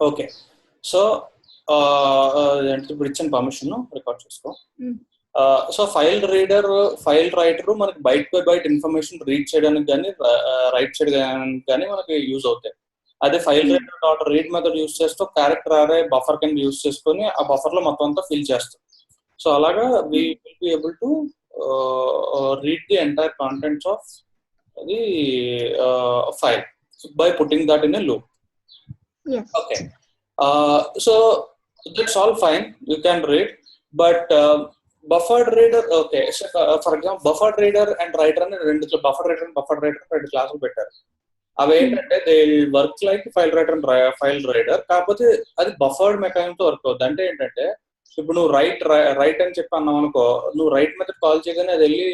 Okay. So ఇప్పుడు ఇచ్చిన permission record చేసుకో. సో ఫైల్ రైటర్ మనకి byte by byte information read చేయడానికి కానీ రైట్ చేయడానికి కానీ మనకి యూజ్ అవుతాయి. అదే file writer dot read method use చేస్తూ క్యారెక్టర్ అరే బఫర్ కింద యూజ్ చేసుకొని ఆ బఫర్ లో మొత్తం అంతా ఫిల్ చేస్తాం. సో అలాగా we will be able to read the entire contents of the file by putting that in a loop. Yes. Okay. So that's all fine. You can read, but buffered reader. Okay. So, for example, buffered reader and writer and buffered reader రెండు క్లాసులు పెట్టారు. అవి ఏంటంటే they work like file writer and file reader, కాకపోతే అది buffered mechanism తో work అవుతుంది. అంటే ఏంటంటే ఇప్పుడు నువ్వు రైట్ అని చెప్పి అన్నావు అనుకో, నువ్వు రైట్ మెథడ్ కాల్ చేయగానే అది వెళ్ళి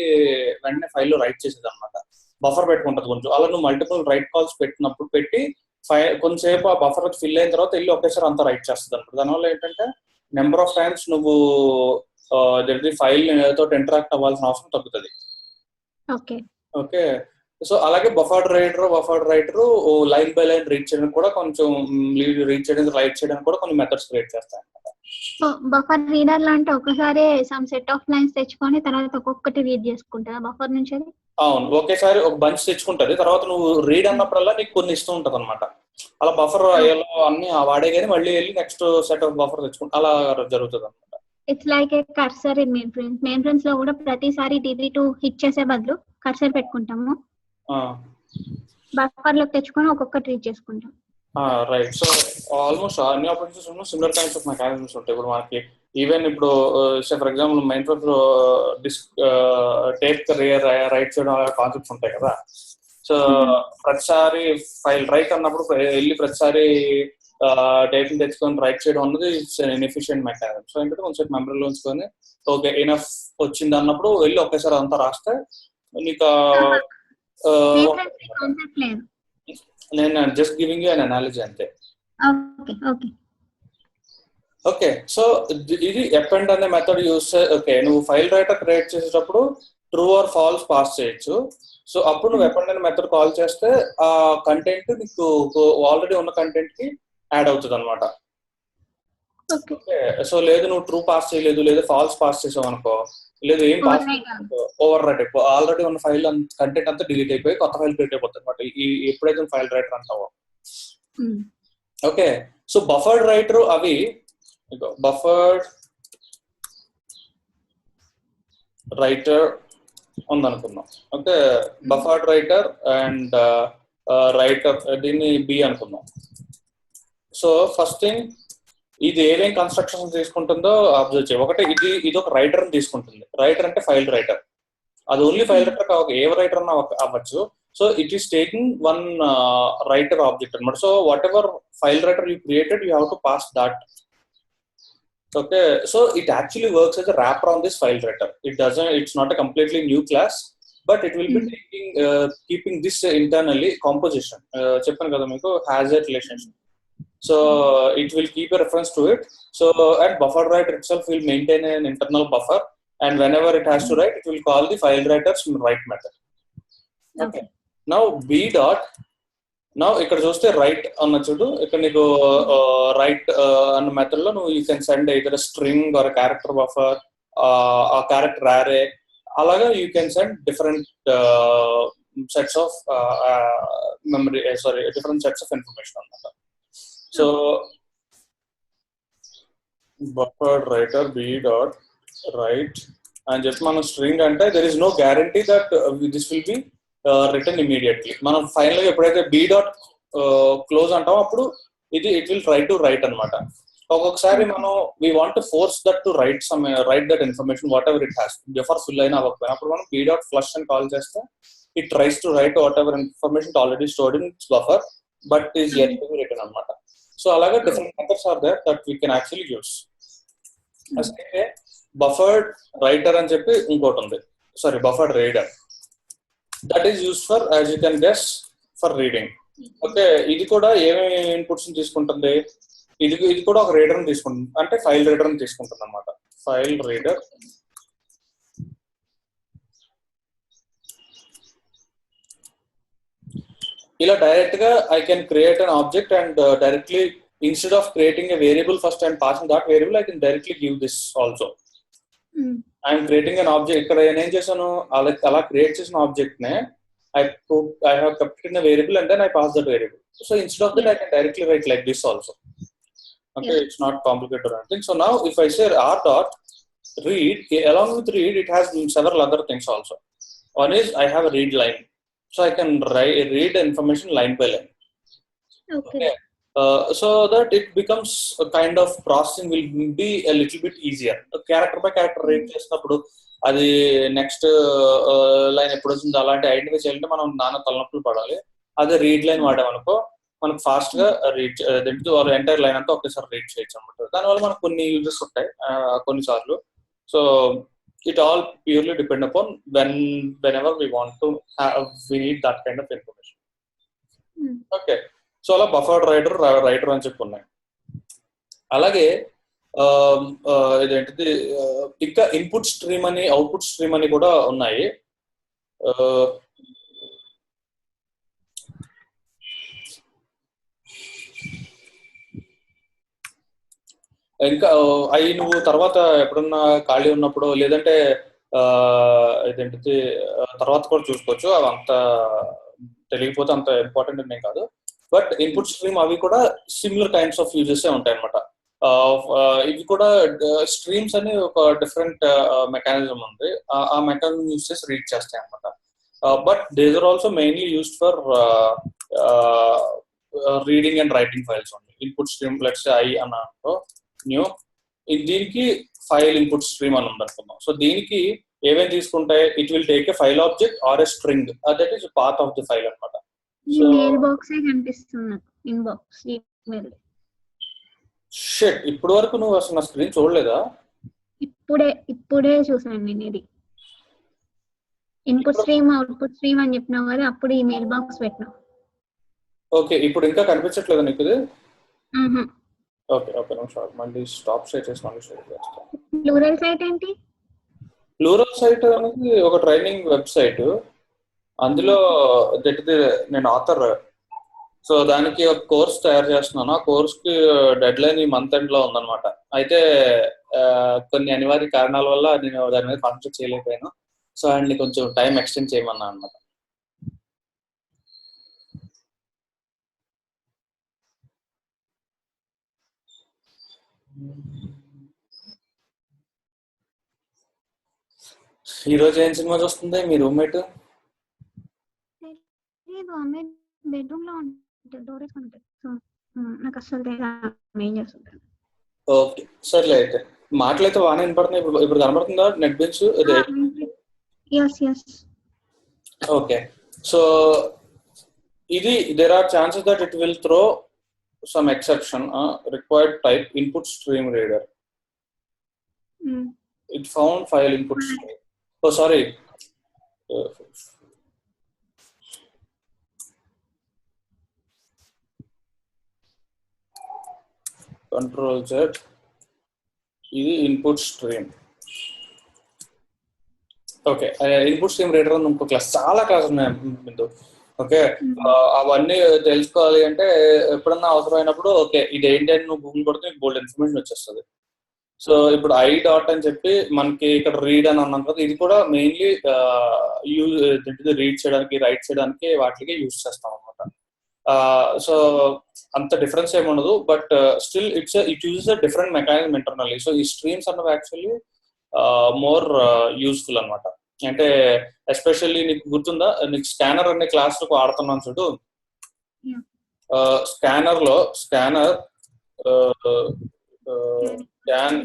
వెంటనే ఫైల్లో రైట్ చేసేది అనమాట. బఫర్ పెట్టుకుంటుంది కొంచెం. అలా నువ్వు మల్టిపుల్ రైట్ కాల్స్ పెట్టినప్పుడు పెట్టి కొంతసేపు ఆ బఫర్ ఫిల్ అయిన తర్వాత వెళ్ళి ఒకేసారి అంతా రైట్ చేస్తుంది అనమాట. దానివల్ల ఏంటంటే నెంబర్ ఆఫ్ టైమ్స్ నువ్వు ఫైల్ తోటి ఇంటరాక్ట్ అవ్వాల్సిన అవసరం తగ్గుతుంది. ఓకే. సో అలాగే buffered writer line by line read చేయడానికి కూడా కొంచెం రీడ్ చేయడానికి రైట్ చేయడానికి కూడా కొన్ని మెథడ్స్ క్రియేట్ చేస్తాయి అనమాట. సో బఫర్ రీడర్ లాంటి ఒకసారి సమ్ సెట్ ఆఫ్ లైన్స్ తెచ్చుకొని తర్వాత ఒక్కొక్కటి రీడ్ చేసుకుంటా బఫర్ నుంచి. అది అవును, ఒకేసారి ఒక బంచ్ తెచ్చుకుంటది. తర్వాత నువ్వు రీడ్ అన్నప్పుడల్లా నీకు కొన్ని ఇస్తూ ఉంటది అనమాట. అలా బఫర్ అయ్యేలో అన్ని వాడే కానీ మళ్ళీ వెళ్ళి నెక్స్ట్ సెట్ ఆఫ్ బఫర్ తెచ్చుకుంటా అలా జరుగుతుంది అనమాట. It's like A cursor in main frames లో కూడా ప్రతిసారి DB2 హిట్ చేసే బదులు కర్సర్ పెట్టుకుంటాము, బఫర్ లో తెచ్చుకొని ఒక్కొక్కటి రీడ్ చేసుకుంటాం. రైట్. సో ఆల్మోస్ట్ అన్ని operations similar types of mechanisms ఉంటాయి. ఇప్పుడు మనకి ఈవెన్ ఇప్పుడు ఫర్ ఎగ్జాంపుల్ మెయిన్ ఫ్రేమ్ లో టేప్ రైట్ చేయడం కాన్సెప్ట్స్ ఉంటాయి కదా. సో ప్రతిసారి ఫైల్ రైట్ అన్నప్పుడు వెళ్ళి ప్రతిసారి డేట్ తెచ్చుకొని రైట్ చేయడం అన్నది ఇట్స్ ఇన్ఎఫిషియెంట్ మెకానిజం. సో ఏంటంటే కొంచెం మెమరీలో ఉంచుకొని ఓకే ఇనఫ్ వచ్చింది అన్నప్పుడు వెళ్ళి ఒకేసారి అంతా రాస్తే నీకు నేను just giving you an analogy అంతే. ఓకే. సో ఇది అపెండ్ అనే మెథడ్ యూస్ ఓకే నువ్వు ఫైల్ రైటర్ క్రియేట్ చేసేటప్పుడు ట్రూ ఆర్ ఫాల్స్ పాస్ చేయొచ్చు. సో అప్పుడు నువ్వు అపెండ్ అనే మెథడ్ కాల్ చేస్తే ఆ కంటెంట్ నీకు ఆల్రెడీ ఉన్న కంటెంట్ కి యాడ్ అవుతుంది అనమాట. ఓకే. సో లేదు నువ్వు ట్రూ పాస్ చేయలేదు లేదా ఫాల్స్ పాస్ చేసావు అనుకో, లేదు ఏం పాస్ ఓవర్ రైట్ అయిపో ఆల్రెడీ ఉన్న ఫైల్ కంటెంట్ అంతా డిలీట్ అయిపోయి కొత్త ఫైల్ క్రియేట్ అయిపోతుంది అనమాట ఎప్పుడైతే ఫైల్ రైటర్ అంటావో. ఓకే. సో బఫర్డ్ రైటర్ అవి బఫర్డ్ రైటర్ ఉందనుకుందాం. Okay. Buffered writer and writer దీన్ని బి అనుకుందాం. సో ఫస్ట్ థింగ్ ఇది ఏమేం కన్స్ట్రక్షన్స్ తీసుకుంటుందో అబ్జర్వ్ చేయి. ఒకటి ఇది ఒక రైటర్ తీసుకుంటుంది. రైటర్ అంటే ఫైల్ రైటర్, అది ఓన్లీ ఫైల్ రైటర్ కావచ్చు, ఏ రైటర్ అన్నా అవ్వచ్చు. So it is taking one writer object అనమాట. So whatever file writer you created you have to pass that. Okay, so it actually works as a wrapper on this file writer. It's not a completely new class, but it will be keeping this internally composition. Cheppanu kada meeku has a relationship. So it will keep a reference to it. So at buffer writer itself will maintain an internal buffer, and whenever it has to write, it will call the file writer's write method. Okay. Now b dot. Now ఇక్కడ చూస్తే right అన్న చూడు, ఇక్కడ నీకు right అన్న method లో నువ్వు you can send either string or character buffer ఆ క్యారెక్టర్ అరే, అలాగా you can send different sets of memory different sets of information అన్నమాట. So buffer writer B dot write అని చెప్పి మనం స్ట్రింగ్ అంటే there is no guarantee that this will be return immediately. మనం final గా ఎప్పుడైతే B dot close అంటామో అప్పుడు it will try to write అనమాట. ఒక్కొక్కసారి మనం we want to force that to write that information whatever it has, buffer full అయినా అవ్వకపోయినా అప్పుడు మనం బి డాట్ ఫ్లష్ అని కాల్ చేస్తే it tries to write whatever information already stored in buffer but is yet to be return అనమాట. So అలాగే different methods are there that we can actually use. అసలు buffered writer అని చెప్పి ఇంకోటి ఉంది, buffered reader. That is used for, as you can guess, for reading. Okay, ఇది కూడా ఏమేమి ఇన్పుట్స్ తీసుకుంటుంది, ఇది కూడా ఒక రీడర్ తీసుకుంటుంది, అంటే ఫైల్ రీడర్ తీసుకుంటుంది అనమాట. ఫైల్ రీడర్ ఇలా డైరెక్ట్ గా I can create an object and directly instead of creating a variable first and passing that variable, I can directly give this also. I'm creating an object. ఇక్కడ నేను ఏం చేశాను, అలా create చేసిన object నే I have kept it in a variable and then I pass that variable. So instead of that, I can directly write like this also. Okay, it's not complicated or anything. So now if I say r dot read, along with read, it has several other things also. One is I have a read line, so I can read information line by line. Okay. So that it becomes a kind of processing will be a little bit easier. Character by character read చేసినప్పుడు అది next line ఎప్పుడు వస్తుంది అలాంటి identify చేయాలంటే మనం నాన్న తలనొప్పులు పడాలి. అదే రీడ్ లైన్ వాడామనుకో మనకు ఫాస్ట్ గా రీడ్ ఎంటైర్ లైన్ అంతా ఒకేసారి రీడ్ చేయొచ్చు అనమాట. దానివల్ల మనకు కొన్ని యూజెస్ ఉంటాయి కొన్నిసార్లు. So it all purely depend upon whenever we want to we need that kind of information. Okay, so అలా బఫర్డ్ రైటర్ అని చెప్పి ఉన్నాయి. అలాగే ఇదేంటిది ఇంకా ఇన్పుట్ స్ట్రీమ్ అని అవుట్పుట్ స్ట్రీమ్ అని కూడా ఉన్నాయి. ఇంకా అవి నువ్వు తర్వాత ఎప్పుడన్నా ఖాళీ ఉన్నప్పుడు లేదంటే ఇదేంటిది తర్వాత కూడా చూసుకోవచ్చు. అవి అంత తెలియకపోతే అంత ఇంపార్టెంట్ ఏం కాదు. బట్ ఇన్పుట్ స్ట్రీమ్ అవి కూడా సిమిలర్ కైండ్స్ ఆఫ్ యూజెస్ ఉంటాయి అనమాట. ఇవి కూడా స్ట్రీమ్స్ అని ఒక డిఫరెంట్ మెకానిజం ఉంది. ఆ మెకానిజం యూజ్ చేసి రీడ్ చేస్తాయి అనమాట. But these are also mainly used for reading and writing files only. Input stream let's I అన్నప్పుడు న్యూ దీనికి ఫైల్ ఇన్పుట్ స్ట్రీమ్ అని ఉందనుకుందాం. సో దీనికి ఏమేమి తీసుకుంటాయి, it will take a file object or a string, that is part of the file అనమాట. Shit, ఇప్పుడు వరకు నువ్వు అసలు నా స్క్రీన్ చూడలేదా? ఇప్పుడే చూసాను నేను. ఇది ఇన్పుట్ స్ట్రీమ్ అవుట్పుట్ స్ట్రీమ్ అని చెప్పినావు కదా, అప్పుడు ఈ మెయిల్ బాక్స్ పెట్టినా. ఓకే, ఇప్పుడు ఇంకా కనిపించట్లేదా నీకు ఇది? ఓకే ఓకే, మళ్ళీ స్టాప్ షేర్ చేసి మళ్ళీ షేర్ చేస్తాను. ప్లూరల్ సైట్ ఏంటి? ప్లూరల్ సైట్ అనేది ఒక ట్రైనింగ్ వెబ్సైట్. అందులో నేను ఆథర్. సో దానికి ఒక కోర్స్ తయారు చేస్తున్నాను. ఆ కోర్స్ కి డెడ్ లైన్ ఈ మంత్ ఎండ్ లో ఉందన్నమాట. అయితే కొన్ని అనివార్య కారణాల వల్ల నేను దాని మీద కాన్సన్ట్రేట్ చేయలేకపోయాను. సో అండ్ కొంచెం టైం ఎక్స్టెండ్ చేయమన్నా అన్నమాట. ఈ రోజు ఏం సినిమా చూస్తుంది మీ రూమ్మేట్? బెడ్రూమ్ లో డోర్ వేసుకుంటాడు. నాకు అసలు ఓకే సర్లే, అయితే మాటలైతే బాగానే వినపడుతున్నాయి. ఇప్పుడు కనబడుతుందా నెట్ బెంచ్? ఓకే, సో ఇది there are chances that it will throw some exception. Required type input stream reader. It found file input stream. Oh sorry, control Z. ఇది input stream. Okay, input stream reader అని ఇంకో class, చాలా class ఉన్నాయి. Okay, అవన్నీ తెలుసుకోవాలి అంటే ఎప్పుడన్నా అవసరమైనప్పుడు ఓకే ఇది ఏంటి అని నువ్వు గూగుల్ కొడితే నీకు బోల్డ్ ఇన్ఫర్మేషన్ వచ్చేస్తుంది. సో ఇప్పుడు ఐ డాట్ అని చెప్పి మనకి ఇక్కడ రీడ్ అని అన్నాం కదా, ఇది కూడా మెయిన్లీ రీడ్ చేయడానికి రైట్ చేయడానికి వాటికి యూజ్ చేస్తాం అనమాట. సో అంత డిఫరెన్స్ ఏమి ఉండదు, but still it uses a different mechanism internally. So ఈ స్ట్రీమ్స్ అన్నవి యాక్చువల్లీ మోర్ యూస్ఫుల్ అనమాట. అంటే ఎస్పెషల్లీ నీకు గుర్తుందా, నీకు స్కానర్ అనే క్లాస్ లో వాడుతున్నాను చూడు. Scanner scan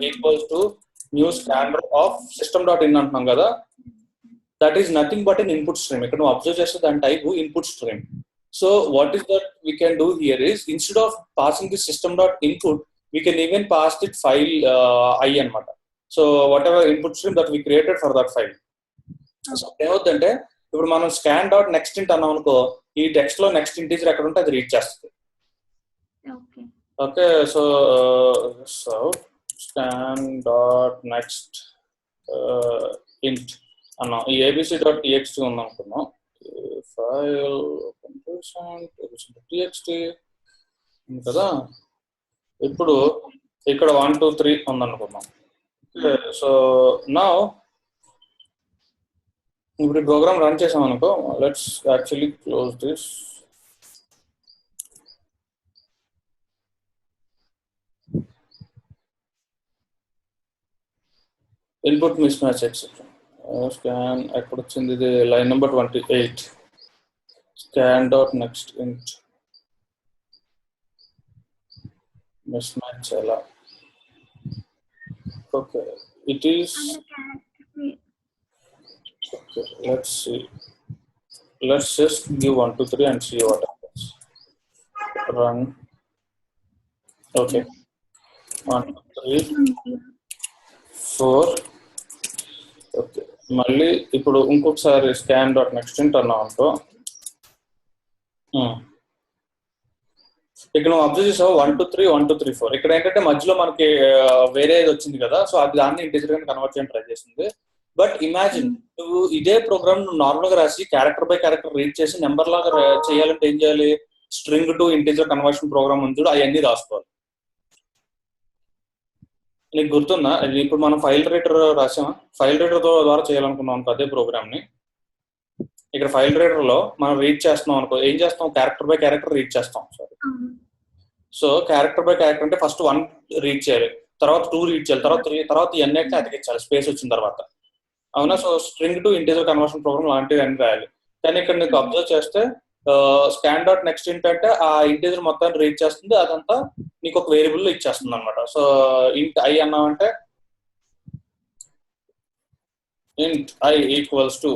equals to new scanner of system dot in అంటున్నాం కదా, that is nothing but in input stream. ఇక్కడ నువ్వు అబ్జర్వ్ చేస్తే దాని type input stream. So what is that we can do here is, instead of passing the system dot input we can even pass that file I అనమాట. So whatever input stream that we created for that file. సో ఏమవుతుందంటే ఇప్పుడు మనం scan dot next ఇంట్ అన్నాం అనుకో, ఈ text లో నెక్స్ట్ ఇంటీజర్ ఎక్కడ ఉంటే అది రీడ్ చేస్తుంది. Okay, so scan dot next ఇంట్ అన్నాం. ఈ ఏబిసి డాట్ టీఎక్స్టీ ఉంది అనుకున్నాం. ఫైల్ టీఎక్స్టీ ఉంది కదా. ఇప్పుడు ఇక్కడ 1 2 3 ఉందనుకుందాం. సో నా ఇప్పుడు ఈ ప్రోగ్రామ్ రన్ చేసాం అనుకో. Let's actually close this. Input mismatch etcetera. Scan ఎక్కడ వచ్చింది? ఇది line number 28. Scan dot next int mismatch ఎలా? Okay, it is okay. Let's see. Let's just give 1 2 3 and see what happens. Run. Okay. 1 2 3 4. Okay, మళ్ళీ ఇప్పుడు ఇంకొకసారి scan dot next అన్నాం అనుకో. ఇక్కడ నువ్వు అబ్జర్వ్ చేసావు 1 2 3 1 2 3 4. ఇక్కడ ఏంటంటే మధ్యలో మనకి వేరే వచ్చింది కదా, సో అది దాన్ని ఇంటిజర్ గా కన్వర్ట్ చేయడం ట్రై చేసింది. బట్ ఇమాజిన్ నువ్వు ఇదే ప్రోగ్రామ్ నువ్వు నార్మల్ గా రాసి క్యారెక్టర్ బై క్యారెక్టర్ రీడ్ చేసి నెంబర్ లాగా చేయాలంటే ఏం చేయాలి? String to integer conversion program ఉంది చూడు, అవన్నీ రాసుకోవాలి. నీకు గుర్తుందా? ఇప్పుడు మనం ఫైల్ రైటర్ రాసామా? ఫైల్ రైటర్ ద్వారా చేయాలనుకున్నాం అనుకో అదే ప్రోగ్రామ్ ని. ఇక్కడ ఫైల్ రైటర్ లో మనం రీడ్ చేస్తున్నాం అనుకో, ఏం చేస్తాం? క్యారెక్టర్ బై క్యారెక్టర్ రీడ్ చేస్తాం. సో క్యారెక్టర్ బై క్యారెక్టర్ అంటే ఫస్ట్ 1 రీడ్ చేయాలి, తర్వాత 2 రీడ్ చేయాలి, తర్వాత 3, తర్వాత ఎన్ని అయితే అతికించాలి స్పేస్ వచ్చిన తర్వాత. అవునా? So string to integer conversion program లాంటివి అన్ని రాయాలి. కానీ ఇక్కడ నీకు అబ్జర్వ్ చేస్తే స్కాన్ డాట్ నెక్స్ట్ ఏంటంటే ఆ ఇంటిజర్ మొత్తాన్ని రీడ్ చేస్తుంది, అదంతా నీకు ఒక వేరియబుల్ లో ఇచ్చేస్తుంది అనమాట. సో ఇంట్ ఐ అన్నామంటే ఇంట్ I equals to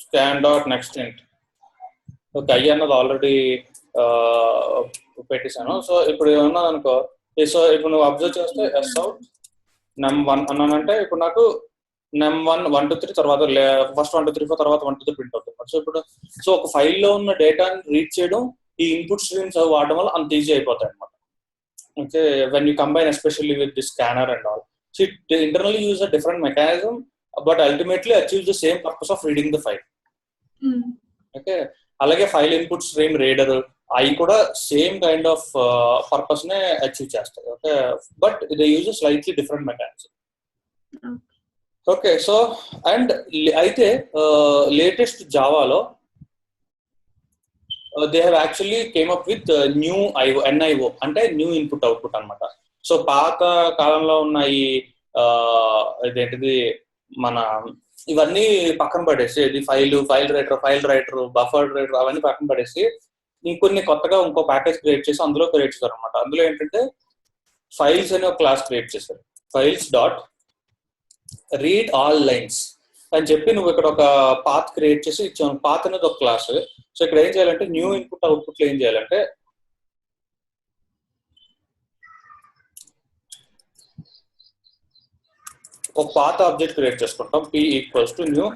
scan dot next ఇంట్. ఓకే, ఐ అన్నది ఆల్రెడీ పెట్టేశాను. సో ఇప్పుడు ఏమన్నది అనుకో, సో ఇప్పుడు నువ్వు అబ్జర్వ్ చేస్తే ఎస్ అవుట్ num1 అన్నానంటే ఇప్పుడు నాకు num1 1 2 3 తర్వాత ఫస్ట్ 1 2 3 4 తర్వాత 1 2 3 ప్రింట్ అవుతుంది. సో ఇప్పుడు సో ఒక ఫైల్లో ఉన్న డేటాని రీడ్ చేయడం ఈ ఇన్పుట్ స్ట్రీమ్స్ వాడడం వల్ల అంత ఈజీ అయిపోతాయి అనమాట. Okay, when you combine especially with the scanner and all. So it internally use a different mechanism but ultimately achieve the same purpose of reading the file. Okay, అలాగే file input stream reader అవి కూడా same kind of purpose నే achieve చేస్తాయి. Okay, but they use slightly different mechanism. Okay, so and అయితే latest జావాలో they have actually came up with new NIO అంటే new input output అనమాట. So పాత కాలంలో ఉన్న ఈ ఇదేంటిది మన ఇవన్నీ పక్కన పడేసి, ఇది ఫైల్ రైటర్ బఫర్ రైటర్ అవన్నీ పక్కన పడేసి ఇంకొన్ని కొత్తగా ఇంకో ప్యాకేజ్ క్రియేట్ చేసి అందులో క్రియేట్ చేశారు అనమాట. అందులో ఏంటంటే ఫైల్స్ అనే ఒక క్లాస్ క్రియేట్ చేశారు. Files dot read all lines అని చెప్పి నువ్వు ఇక్కడ ఒక పాత్ క్రియేట్ చేసి ఇచ్చాను. పాత్ అనేది ఒక క్లాస్. సో ఇక్కడ ఏం చేయాలంటే న్యూ ఇన్పుట్ అవుట్పుట్ లో ఏం చేయాలంటే ఒక పాత్ ఆబ్జెక్ట్ క్రియేట్ చేసుకుంటాం. p equals to new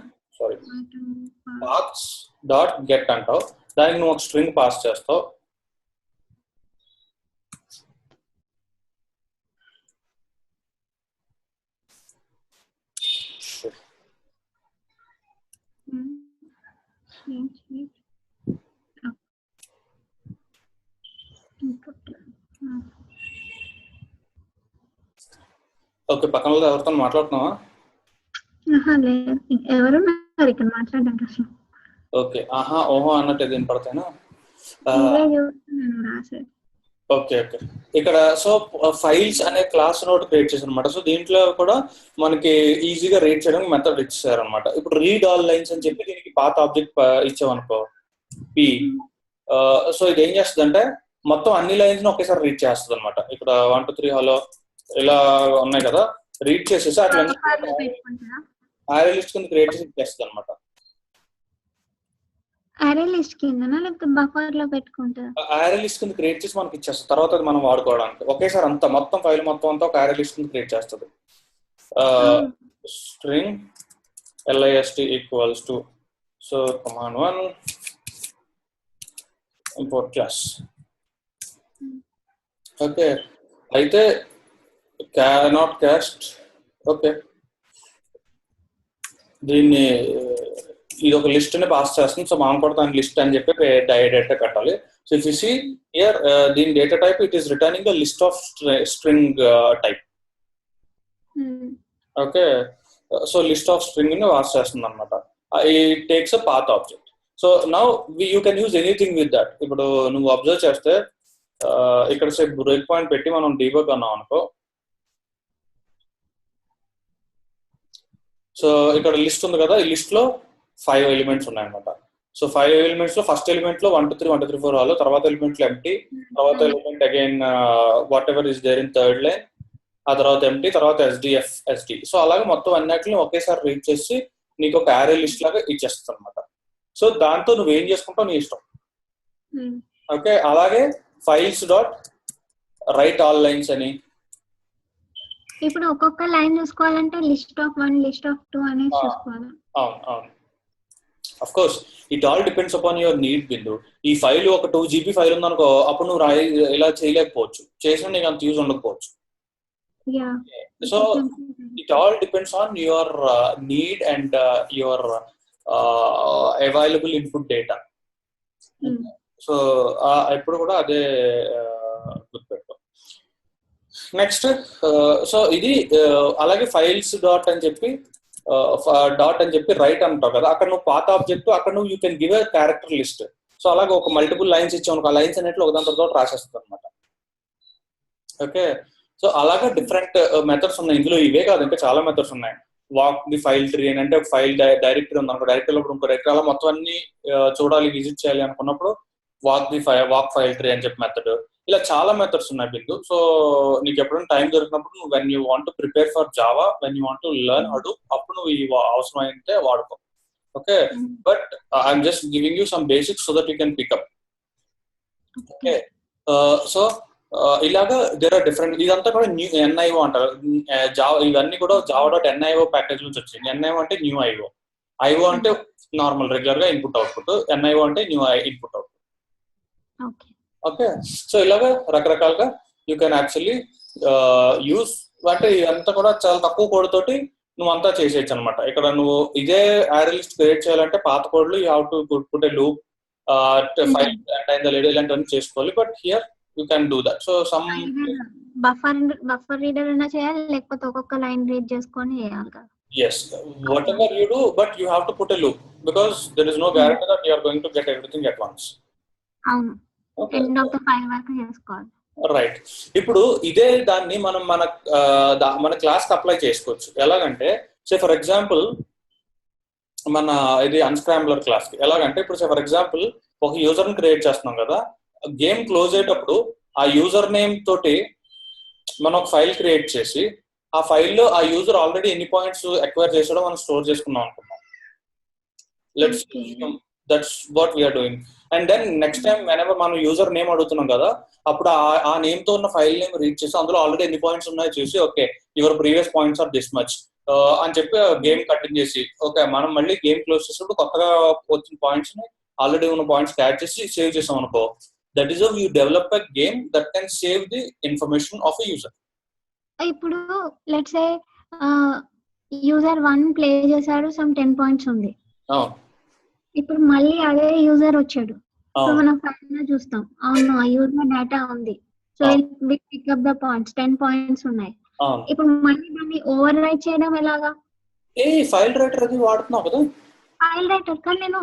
paths dot get అంటావు. దానికి నువ్వు ఒక స్ట్రింగ్ పాస్ చేస్తావు. ఓకే, పక్కన ఎవరితో మాట్లాడుతున్నావా? ఎవరు ఇక్కడ మాట్లాడడానికి అసలు? ఓకే, ఆహా ఓహో అన్నట్టు ఏది వినపడతాయినా? ఓకే ఓకే, ఇక్కడ సో ఫైల్స్ అనే క్లాస్ నోట్ క్రియేట్ చేశారు అనమాట. సో దీంట్లో కూడా మనకి ఈజీగా రీడ్ చేయడానికి మెథడ్ ఇచ్చారు అనమాట. ఇప్పుడు రీడ్ ఆల్ లైన్స్ అని చెప్పి దీనికి పాత ఆబ్జెక్ట్ ఇచ్చామనుకో p. సో ఇది ఏం చేస్తుంది అంటే మొత్తం అన్ని లైన్స్ ని ఒకేసారి రీడ్ చేస్తుంది అనమాట. ఇక్కడ 1 2 3 హలో ఇలా ఉన్నాయి కదా, రీడ్ చేసేసి అట్లా ఆరే లిస్ట్ కింద క్రియేట్ చేసి ఇచ్చేస్తుంది అనమాట. అరే లిస్ట్ కిందనా లేకపోతే బఫర్ లో పెట్టుకుంటారా? అరే లిస్ట్ కింద క్రియేట్ చేసి మనకి ఇచ్చేస్తుంది. తర్వాత అది మనం వాడుకోవడానికి ఒకేసారి అంతా మొత్తం ఫైల్ మొత్తం అంతా ఒక అరే లిస్ట్ కింద క్రియేట్ చేస్తుంది. String list equals to so command 1 import class. Okay, అయితే cannot cast. ఓకే, దీన్ని ఇది ఒక లిస్ట్ ని పాస్ చేస్తుంది. సో మనం కూడా దాని లిస్ట్ అని చెప్పి డేటా పెట్టాలి. So if you see here దీని data type it is returning the list of string type. Okay, so list of string ని పాస్ చేస్తుంది అనమాట. It takes a path object. So now you can use anything with that. ఇప్పుడు నువ్వు observe చేస్తే ఇక్కడ సేపు break point పెట్టి మనం డీబగ్ అన్నాం అనుకో. సో ఇక్కడ లిస్ట్ ఉంది కదా, ఈ లిస్ట్ లో 5 ఎలిమెంట్స్ ఉన్నాయన్నమాట. సో 5 ఎలిమెంట్స్ లో ఫస్ట్ ఎలిమెంట్ లో 1 2 3 1 2 3 4 ఆల్, తర్వాత ఎలిమెంట్ లో ఎంటీ, తర్వాత element again whatever is there in third line, ఆ తర్వాత ఎంటీ, తర్వాత ఎస్డిఎఫ్ ఎస్డి. సో అలాగే మొత్తం అన్నిటిని ఒకేసారి రీడ్ చేసి నీకు ఒక యారే లిస్ట్ లాగా ఇచ్చేస్తుంది అనమాట. సో దాంతో నువ్వు ఏం చేసుకుంటావు నీ ఇష్టం. ఓకే, అలాగే files dot right all lines అని. ఇప్పుడు ఒక్కొక్క లైన్ చూసుకోవాలంటే లిస్ట్ ఆఫ్ 1 లిస్ట్ ఆఫ్ 2 అనేది చూసుకోవాలి. అవును, of course it all depends upon your need. Bindu ఈ ఫైల్ ఒక 2 GB ఫైల్ ఉందనుకో, అప్పుడు నువ్వు ఇలా చేయలేకపోవచ్చు, చేసినా నీకు అంత యూజ్ ఉండకపోవచ్చు. So it all depends on your need and your available input data. So ఎప్పుడు కూడా అదే గుర్తుపెట్టుకో. నెక్స్ట్ సో ఇది అలాగే ఫైల్స్ డాట్ అని చెప్పి రైట్ అంటావు కదా, అక్కడ నువ్వు పాత ఆబ్జెక్ట్, అక్కడ నువ్వు you can give a character list. So అలాగే ఒక మల్టిపుల్ లైన్స్ ఇచ్చావు, ఆ లైన్స్ అనేట్లు ఒక దాని తర్వాత రాసేస్తుంది అనమాట. ఓకే, సో అలాగే డిఫరెంట్ మెథడ్స్ ఉన్నాయి ఇందులో. ఇవే కాదు, ఇంకా చాలా మెథడ్స్ ఉన్నాయి. వాక్ ది ఫైల్ ట్రీ అని అంటే ఒక ఫైల్ డైరెక్టరీ ఉంది అనుకో, డైరెక్టరీలో ఇంకో డైరెక్టరీ అలా మొత్తం అన్ని చూడాలి, విజిట్ చేయాలి అనుకున్నప్పుడు వాక్ ఫైల్ ట్రీ అని చెప్పి మెథడ్. ఇలా చాలా మెథడ్స్ ఉన్నాయి బిందు. సో నీకు ఎప్పుడైనా టైం దొరికినప్పుడు when you want to prepare for Java, when you want to learn Hadoop, అప్పుడు నువ్వు ఈ అవసరం అయితే వాడుకో. Okay, but I'm just giving you some basics so that you can pick up. Okay, so ఇలాగా దేర్ ఆర్ డిఫరెంట్. ఇదంతా కూడా new NIO అంటారు. జావా ఇవన్నీ కూడా జావా డాట్ ఎన్ఐఓ ప్యాకేజ్ నుంచి వచ్చింది. ఎన్ఐఓ అంటే న్యూ ఐఓ, ఐఓ అంటే నార్మల్ రెగ్యులర్ గా ఇన్పుట్ అవుట్పుట్, ఎన్ఐఓ అంటే new input output. Okay, so ఇలాగా రకరకాలుగా యూ కెన్ యాక్చువల్లీ యూస్. అంటే ఇదంతా కూడా చాలా తక్కువ కోడ్ తోటి నువ్వు అంతా చేసేయచ్చు అనమాట. ఇక్కడ నువ్వు ఇదే యారే లిస్ట్ క్రియేట్ చేయాలంటే పాత కోడ్లు you have to put a loop, file ఇలాంటివన్నీ చేసుకోవాలి. But here you can do that. So some buffer reader అయినా చేయాలి, లేకపోతే ఒక్కొక్క లైన్ రీడ్ చేసుకొని చేయాలి కదా. Yes, whatever you do, but you have to put a loop because there is no guarantee that you are going to get everything at once. అవును, end of the file వరకు చేసుకోవాలి. Right, ఇప్పుడు ఇదే దాన్ని మనం మన క్లాస్ కి apply చేసుకోవచ్చు. ఎలాగంటే సే ఫర్ ఎగ్జాంపుల్ మన ఇది అన్స్క్రాంబ్లర్ క్లాస్ కి ఎలాగంటే, ఇప్పుడు సే ఫర్ ఎగ్జాంపుల్ ఒక యూజర్ ని క్రియేట్ చేస్తున్నాం కదా, గేమ్ క్లోజ్ అయ్యేటప్పుడు ఆ యూజర్ నేమ్ తోటి మనం ఒక ఫైల్ క్రియేట్ చేసి, ఆ ఫైల్లో ఆ యూజర్ ఆల్రెడీ ఎన్ని పాయింట్స్ అక్వైర్ చేసాడో మనం స్టోర్ చేసుకుందాం అనుకున్నాం. Let's that's what we're doing. And then next time whenever మనం యూజర్ నేమ్ అడుగుతున్నాం కదా, అప్పుడు ఆ నేమ్ తో ఉన్న ఫైల్ నేమ్ రీడ్ చేసి అందులో ఆల్రెడీ ఎన్ని పాయింట్స్ ఉన్నాయో చూసి, okay your previous points are this much అని చెప్పి గేమ్ కంటిన్యూ చేసి, ఓకే మనం మళ్ళీ గేమ్ క్లోజ్ చేసినప్పుడు కొత్తగా వచ్చిన పాయింట్స్ ని ఆల్రెడీ ఉన్న పాయింట్స్ యాడ్ చేసి సేవ్ చేసాం అనుకో. That is how you develop a game that can save the information of a user. ఇప్పుడు లెట్స్ సే యూజర్ 1 ప్లే చేశాడు, సమ్ 10 పాయింట్స్ ఉంది. ఇప్పుడు మళ్ళీ అదే యూజర్ వచ్చాడు, సో మనం ఫైల్ చూస్తాం, అవును ఆ యూజర్ డేటా ఉంది, so we pick up the points, 10 points ఉన్నాయి. ఇప్పుడు మళ్ళీ దాన్ని ఓవర్ రైట్ చేయడం ఎలాగా? ఫైల్ రైటర్ అది వాడుతున్నావు కదా. ఫైల్ రైటర్ కానీ నేను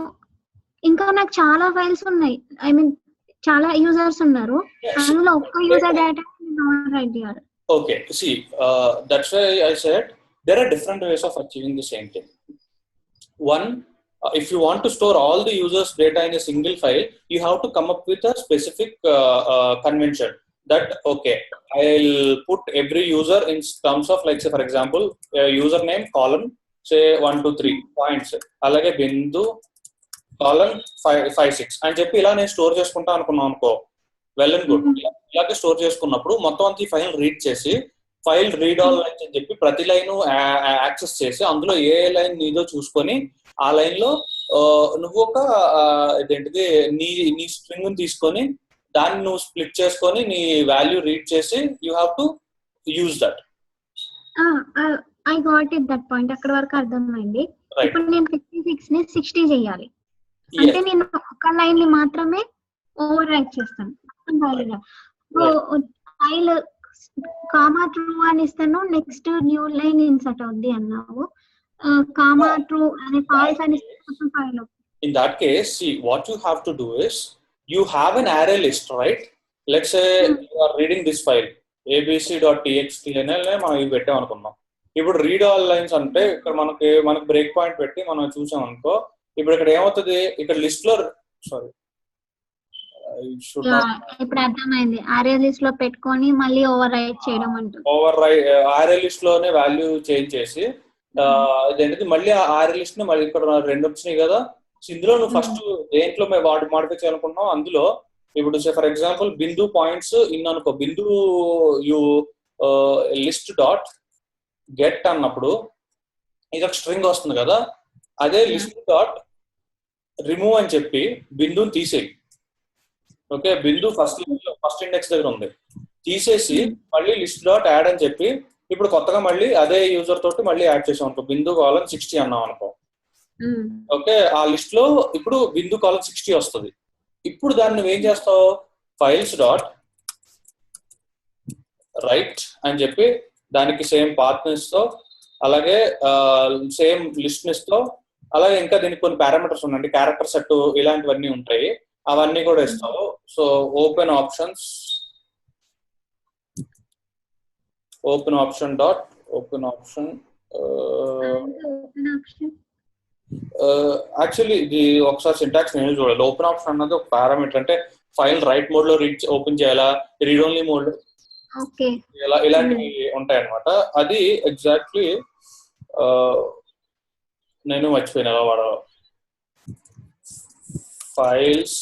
ఇంకా నాకు చాలా ఫైల్స్ ఉన్నాయి, ఐ మీన్ చాలా యూజర్స్ ఉన్నారు, అందులో ఒక్క యూజర్ డేటా రైట్ చేయాలి. Okay, see, that's why I said there are different ways of achieving the same thing. One, if you want to store all the users' data in a single file, you have to come up with a specific convention that, okay, I'll put every user in terms of, like say for example, username column, say 1 2 3 points, alage bindu column 5 6 అని చెప్పి ఇలా నేను store చేసుకుంటా అనుకున్నాను అనుకో, well and good. ఇలాగే store చేసుకున్నప్పుడు మొత్తం అంతా ఈ ఫైల్ రీడ్ చేసి, ఫైల్ రీడ్ ఆల్ లైన్స్ అని చెప్పి ప్రతి లైన్ యాక్సెస్ చేసి అందులో ఏ లైన్ నీదో చూసుకొని ఆ లైన్ లో నువ్వు ఒక ఇదేంటిది నీ స్ట్రింగ్ తీసుకొని దాన్ని నువ్వు స్ప్లిట్ చేసుకొని నీ వాల్యూ రీడ్ చేసి you have to use that. I got it that point. అక్కడ వరకు అర్థమైంది. ఇప్పుడు నేను 56 ని 60 చేయాలి అంటే నేను ఒక లైన్ ని మాత్రమే ఓవర్ రైట్ చేస్తాను. ఫైల్ కామా ట్రూ అని ఇస్తాను, నెక్స్ట్ న్యూ లైన్ ఇన్సర్ట్ అవుద్ది అన్నావు. కామా ట్రూ అనే ఫాల్స్ అని ఇస్తాను file. In that case, see, what you have to do is you have an array list, right? Let's say you are reading this file abc.txt అనే మనం ఇవి పెట్టాం అనుకుందాం. ఇప్పుడు రీడ్ ఆల్ లైన్స్ అంటే ఇక్కడ మనకి బ్రేక్ పాయింట్ పెట్టి మనం చూసాం అనుకో. ఇప్పుడు ఇక్కడ ఏమవుతుంది, ఇక్కడ లిస్ట్ లో సారీ ఇప్పుడు అర్థమైంది. ఆర్ఏ లిస్ట్ లో పెట్టుకొని మళ్ళీ ఓవర్ రైట్ చేయడం అంటూ ఆర్ఏ లిస్ట్ లోనే వాల్యూ చేంజ్ చేసి అదేంటిది మళ్ళీ ఆ ఆర్ఏ లిస్ట్ ని మళ్ళీ ఇక్కడ 2 వచ్చినాయి కదా. ఇందులో నువ్వు ఫస్ట్ దేంట్లో వాటి మాడిఫై చేయాలనుకుంటున్నావు అందులో ఇప్పుడు for example Bindu points in అనుకో. బిందు యూ లిస్ట్ డాట్ గెట్ అన్నప్పుడు ఇది ఒక స్ట్రింగ్ వస్తుంది కదా. అదే లిస్ట్ డాట్ రిమూవ్ అని చెప్పి బిందుని తీసేయి. ఓకే, బిందు ఫస్ట్ ఇండెక్స్ దగ్గర ఉంది, తీసేసి మళ్ళీ లిస్ట్ డాట్ యాడ్ అని చెప్పి ఇప్పుడు కొత్తగా మళ్ళీ అదే యూజర్ తోటి మళ్ళీ యాడ్ చేసాం అనుకో. బిందు కాలం 60 అన్నాం అనుకో. ఓకే, ఆ లిస్ట్ లో ఇప్పుడు బిందు కాలం 60 వస్తుంది. ఇప్పుడు దాన్ని నువ్వేం చేస్తావు, ఫైల్స్ డాట్ రైట్ అని చెప్పి దానికి సేమ్ పాత్ ఇస్తావు, అలాగే సేమ్ లిస్ట్ ఇస్తావు, అలాగే ఇంకా దీనికి కొన్ని పారామీటర్స్ ఉన్నాయండి, క్యారెక్టర్ సెట్ ఇలాంటివన్నీ ఉంటాయి, అవన్నీ కూడా ఇస్తావు. So open option dot open option actually ఇది ఒకసారి సింటాక్స్ నేను చూడాలి. ఓపెన్ ఆప్షన్ అన్నది ఒక పారామీటర్, అంటే ఫైల్ రైట్ మోడ్ లో ఓపెన్ చేయాలా, రీడ్ ఓన్లీ మోడ్ ఇలాంటివి ఉంటాయి అనమాట. అది ఎగ్జాక్ట్లీ నేను మర్చిపోయిన ఎలా వాడాలో. ఫైల్స్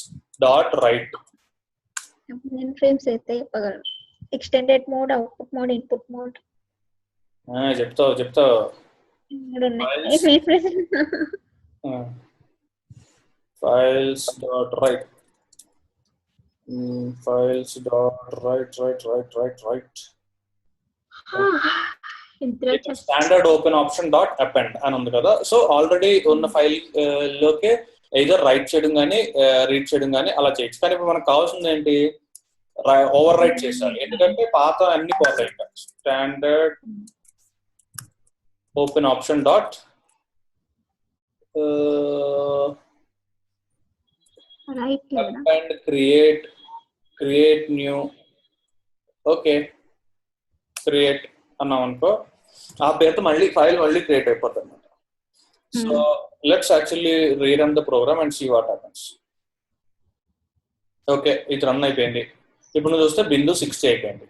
డాట్ రైట్ ఫ్రేమ్స్ అయితే చెప్పగలరు. Extended mode, output mode, input mode చెప్తావు files dot write standard open option dot append అని ఉంది కదా. సో ఆల్రెడీ ఉన్న ఫైల్ లోకే ఎయిదర్ రైట్ చేయడం కానీ రీడ్ చేయడం కానీ అలా చేయొచ్చు. కానీ ఇప్పుడు మనకు కావాల్సింది ఏంటి, ఓవర్ రైట్ చేసాలి, ఎందుకంటే పాత అన్ని పోతాయి. Standard open option dot append create new. Okay, create అన్నాం అనుకో, ఆ పేరుతో మళ్ళీ ఫైల్ క్రియేట్ అయిపోతుంది అనమాట. So let's actually rerun the program and see what happens. Okay, ఇది రన్ అయిపోయింది. ఇప్పుడు నువ్వు చూస్తే బిందు 60 అయిపోయింది.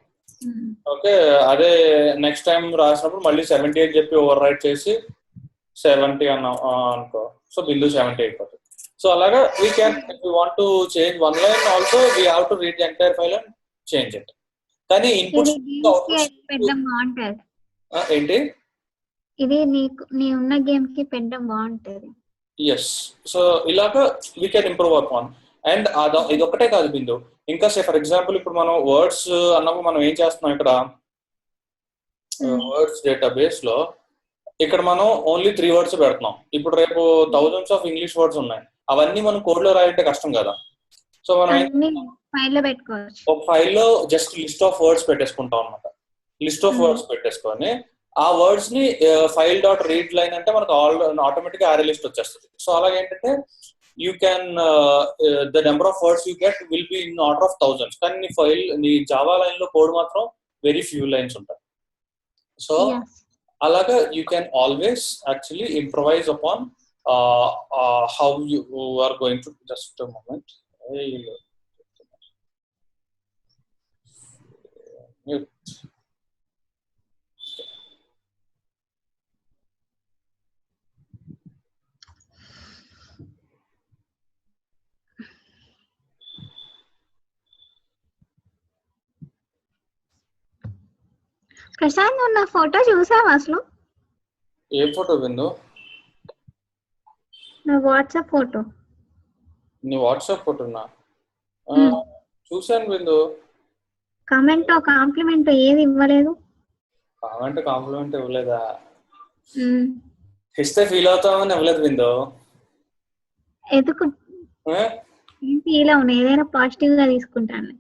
ఓకే, అదే నెక్స్ట్ టైం రాసినప్పుడు మళ్ళీ 70 అని చెప్పి ఓవర్ రైట్ చేసి 70 అన్నాం అనుకో. సో బిందు 70 అయిపోతుంది. సో అలాగా we can if you want to change one line also we have to read the entire file and change it. కానీ ఇన్పుట్ ఏంటి, ఇది నీ ఉన్న గేమ్ కి పెట్టడం బాగుంటది. ఎస్, సో ఇలాగా we can improve upon. And ఇది ఒకటే కాదు బిందు, ఇంకా ఫర్ ఎగ్జాంపుల్ ఇప్పుడు మనం వర్డ్స్ అన్నప్పుడు మనం ఏం చేస్తున్నాం, ఇక్కడ వర్డ్స్ డేటాబేస్ లో ఇక్కడ మనం ఓన్లీ 3 వర్డ్స్ పెడుతున్నాం. ఇప్పుడు రేపు థౌజండ్స్ ఆఫ్ ఇంగ్లీష్ వర్డ్స్ ఉన్నాయి, అవన్నీ మనం కోడ్ లో రాయాలంటే కష్టం కదా. సో మనం ఒక ఫైల్లో జస్ట్ లిస్ట్ ఆఫ్ వర్డ్స్ పెట్టేసుకుంటాం అనమాట. లిస్ట్ ఆఫ్ వర్డ్స్ పెట్టేసుకొని ఆ వర్డ్స్ ని ఫైల్ డాట్ రీడ్ లైన్ అంటే మనకు ఆటోమేటిక్ ఆర్ఏ లిస్ట్ వచ్చేస్తుంది. సో అలాగే ఏంటంటే you can the number of words you get will be in order of thousands. కానీ నీ జావా లైన్ లో కోడ్ మాత్రం వెరీ ఫ్యూ లైన్స్ ఉంటాయి. సో అలాగా you can always actually improvise upon how you are going to. Just moment, Prashanth ఉన్న photo చూసావా అసలు? ఏ ఫోటో బిందు? నా వాట్సాప్ ఫోటో. నీ వాట్సాప్ ఫోటోనా? చూసాను బిందు. కామెంట్ కాంప్లిమెంట్ ఏది ఇవ్వలేదు. కామెంట్ కాంప్లిమెంట్ ఇవ్వలేదా? ఇస్తే ఫీల్ అవుతామని ఇవ్వలేదు విందో. ఎందుకు ఫీల్ అవును, ఏదైనా పాజిటివ్ గా తీసుకుంటాను.